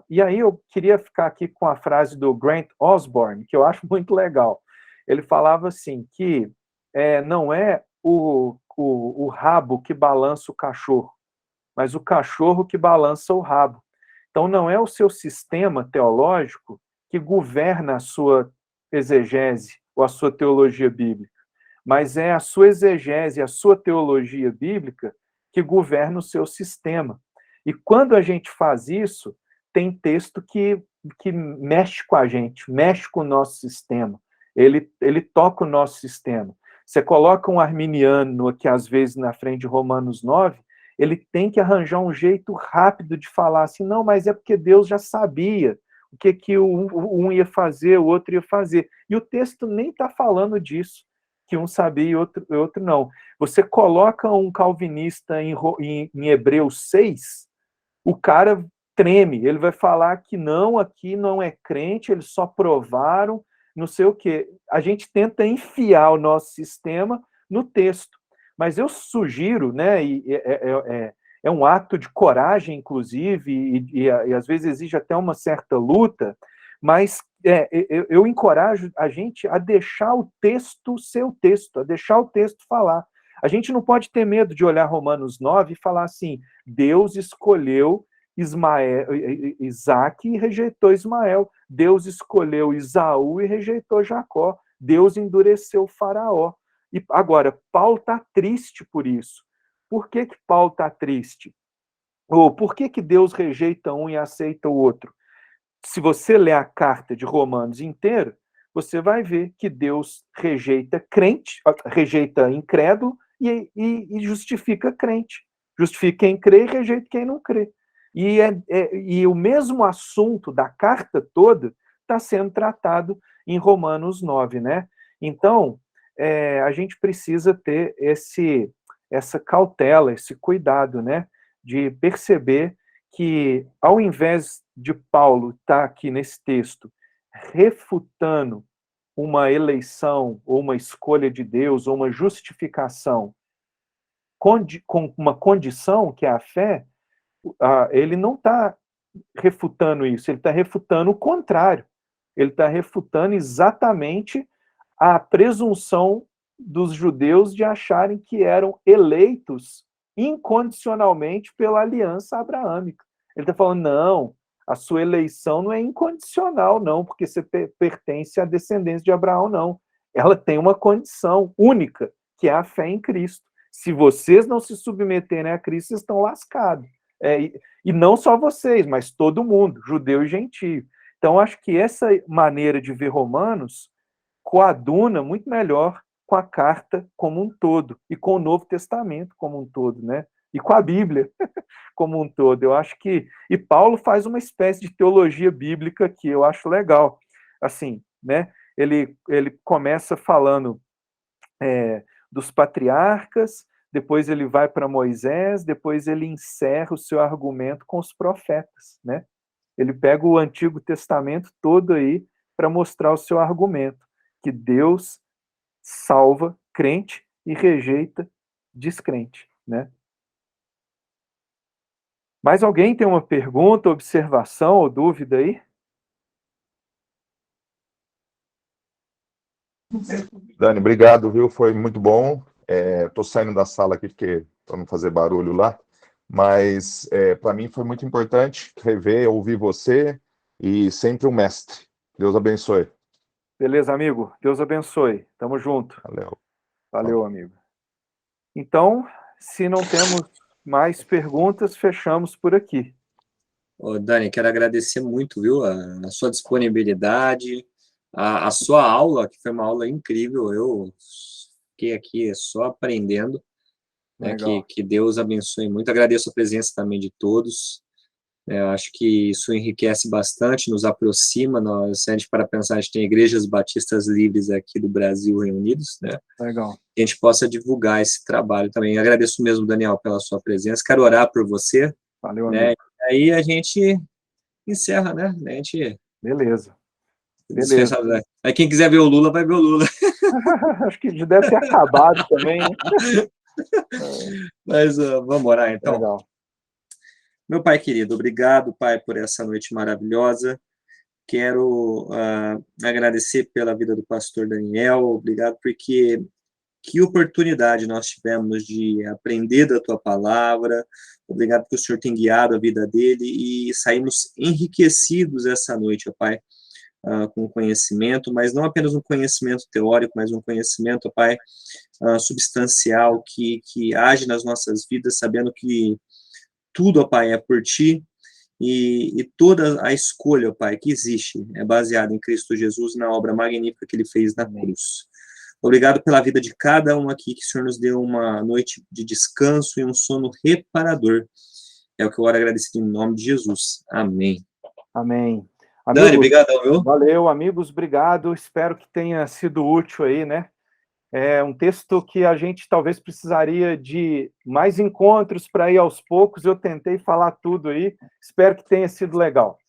E aí eu queria ficar aqui com a frase do Grant Osborne, que eu acho muito legal. Ele falava assim, que não é o rabo que balança o cachorro, mas o cachorro que balança o rabo. Então, não é o seu sistema teológico que governa a sua exegese ou a sua teologia bíblica, mas é a sua exegese, a sua teologia bíblica que governa o seu sistema. E quando a gente faz isso, tem texto que mexe com a gente, mexe com o nosso sistema. Ele toca o nosso sistema. Você coloca um arminiano aqui, às vezes, na frente de Romanos 9, ele tem que arranjar um jeito rápido de falar assim, não, mas é porque Deus já sabia o que um ia fazer, o outro ia fazer. E o texto nem está falando disso, que um sabia e outro não. Você coloca um calvinista em Hebreus 6, o cara treme, ele vai falar que não, aqui não é crente, eles só provaram, não sei o quê. A gente tenta enfiar o nosso sistema no texto. Mas eu sugiro, né, e é um ato de coragem, inclusive, e às vezes exige até uma certa luta, mas eu encorajo a gente a deixar o texto ser o texto, a deixar o texto falar. A gente não pode ter medo de olhar Romanos 9 e falar assim, Deus escolheu Isaac e rejeitou Ismael. Deus escolheu Esaú e rejeitou Jacó. Deus endureceu Faraó. E agora, Paulo está triste por isso. Por que Paulo está triste? Ou por que Deus rejeita um e aceita o outro? Se você ler a carta de Romanos inteira, você vai ver que Deus rejeita crente, rejeita incrédulo e justifica crente. Justifica quem crê e rejeita quem não crê. E o mesmo assunto da carta toda está sendo tratado em Romanos 9, né? Então, a gente precisa ter essa cautela, esse cuidado, né? De perceber que, ao invés de Paulo estar aqui nesse texto refutando uma eleição, ou uma escolha de Deus, ou uma justificação com uma condição, que é a fé, ele não está refutando isso, ele está refutando o contrário. Ele está refutando exatamente a presunção dos judeus de acharem que eram eleitos incondicionalmente pela aliança abraâmica. Ele está falando, não, a sua eleição não é incondicional, não, porque você pertence à descendência de Abraão, não. Ela tem uma condição única, que é a fé em Cristo. Se vocês não se submeterem a Cristo, vocês estão lascados. E não só vocês, mas todo mundo, judeu e gentio. Então, acho que essa maneira de ver Romanos coaduna muito melhor com a carta como um todo, e com o Novo Testamento como um todo, né? E com a Bíblia como um todo. Eu acho que... E Paulo faz uma espécie de teologia bíblica que eu acho legal. Assim, né? Ele começa falando dos patriarcas, depois ele vai para Moisés, depois ele encerra o seu argumento com os profetas, né? Ele pega o Antigo Testamento todo aí para mostrar o seu argumento, que Deus salva crente e rejeita descrente, né? Mais alguém tem uma pergunta, observação ou dúvida aí? Dani, obrigado, viu? Foi muito bom. Estou saindo da sala aqui para não fazer barulho lá, mas para mim foi muito importante rever, ouvir você e sempre um mestre. Deus abençoe. Beleza, amigo. Deus abençoe. Tamo junto. Valeu. Valeu, amigo. Então, se não temos mais perguntas, fechamos por aqui. Dani, quero agradecer muito, viu, a sua disponibilidade, a sua aula, que foi uma aula incrível. Eu fiquei aqui só aprendendo, né, que Deus abençoe muito. Agradeço a presença também de todos. Acho que isso enriquece bastante, nos aproxima. Se a gente para pensar, a gente tem igrejas batistas livres aqui do Brasil reunidos, né? Legal. Que a gente possa divulgar esse trabalho também. Agradeço mesmo, Daniel, pela sua presença. Quero orar por você. Valeu, né? amigo. Aí a gente encerra, né? A gente... Beleza. Aí quem quiser ver o Lula, vai ver o Lula. Acho que já deve ter acabado também, né? Mas vamos orar, então. Legal. Meu Pai querido, obrigado, Pai, por essa noite maravilhosa. Quero agradecer pela vida do pastor Daniel. Obrigado porque que oportunidade nós tivemos de aprender da Tua palavra. Obrigado porque o Senhor tem guiado a vida dele e saímos enriquecidos essa noite, ó Pai, com conhecimento, mas não apenas um conhecimento teórico, mas um conhecimento, ó Pai, substancial, que age nas nossas vidas, sabendo que tudo, ó Pai, é por Ti, e toda a escolha, ó Pai, que existe, é baseada em Cristo Jesus, na obra magnífica que Ele fez na cruz. Obrigado pela vida de cada um aqui, que o Senhor nos deu uma noite de descanso e um sono reparador. É o que eu oro agradecido em nome de Jesus. Amém. Amém. Amigos, Dani, obrigado, viu? Valeu, amigos, obrigado. Espero que tenha sido útil aí, né? É um texto que a gente talvez precisaria de mais encontros para ir aos poucos. Eu tentei falar tudo aí. Espero que tenha sido legal.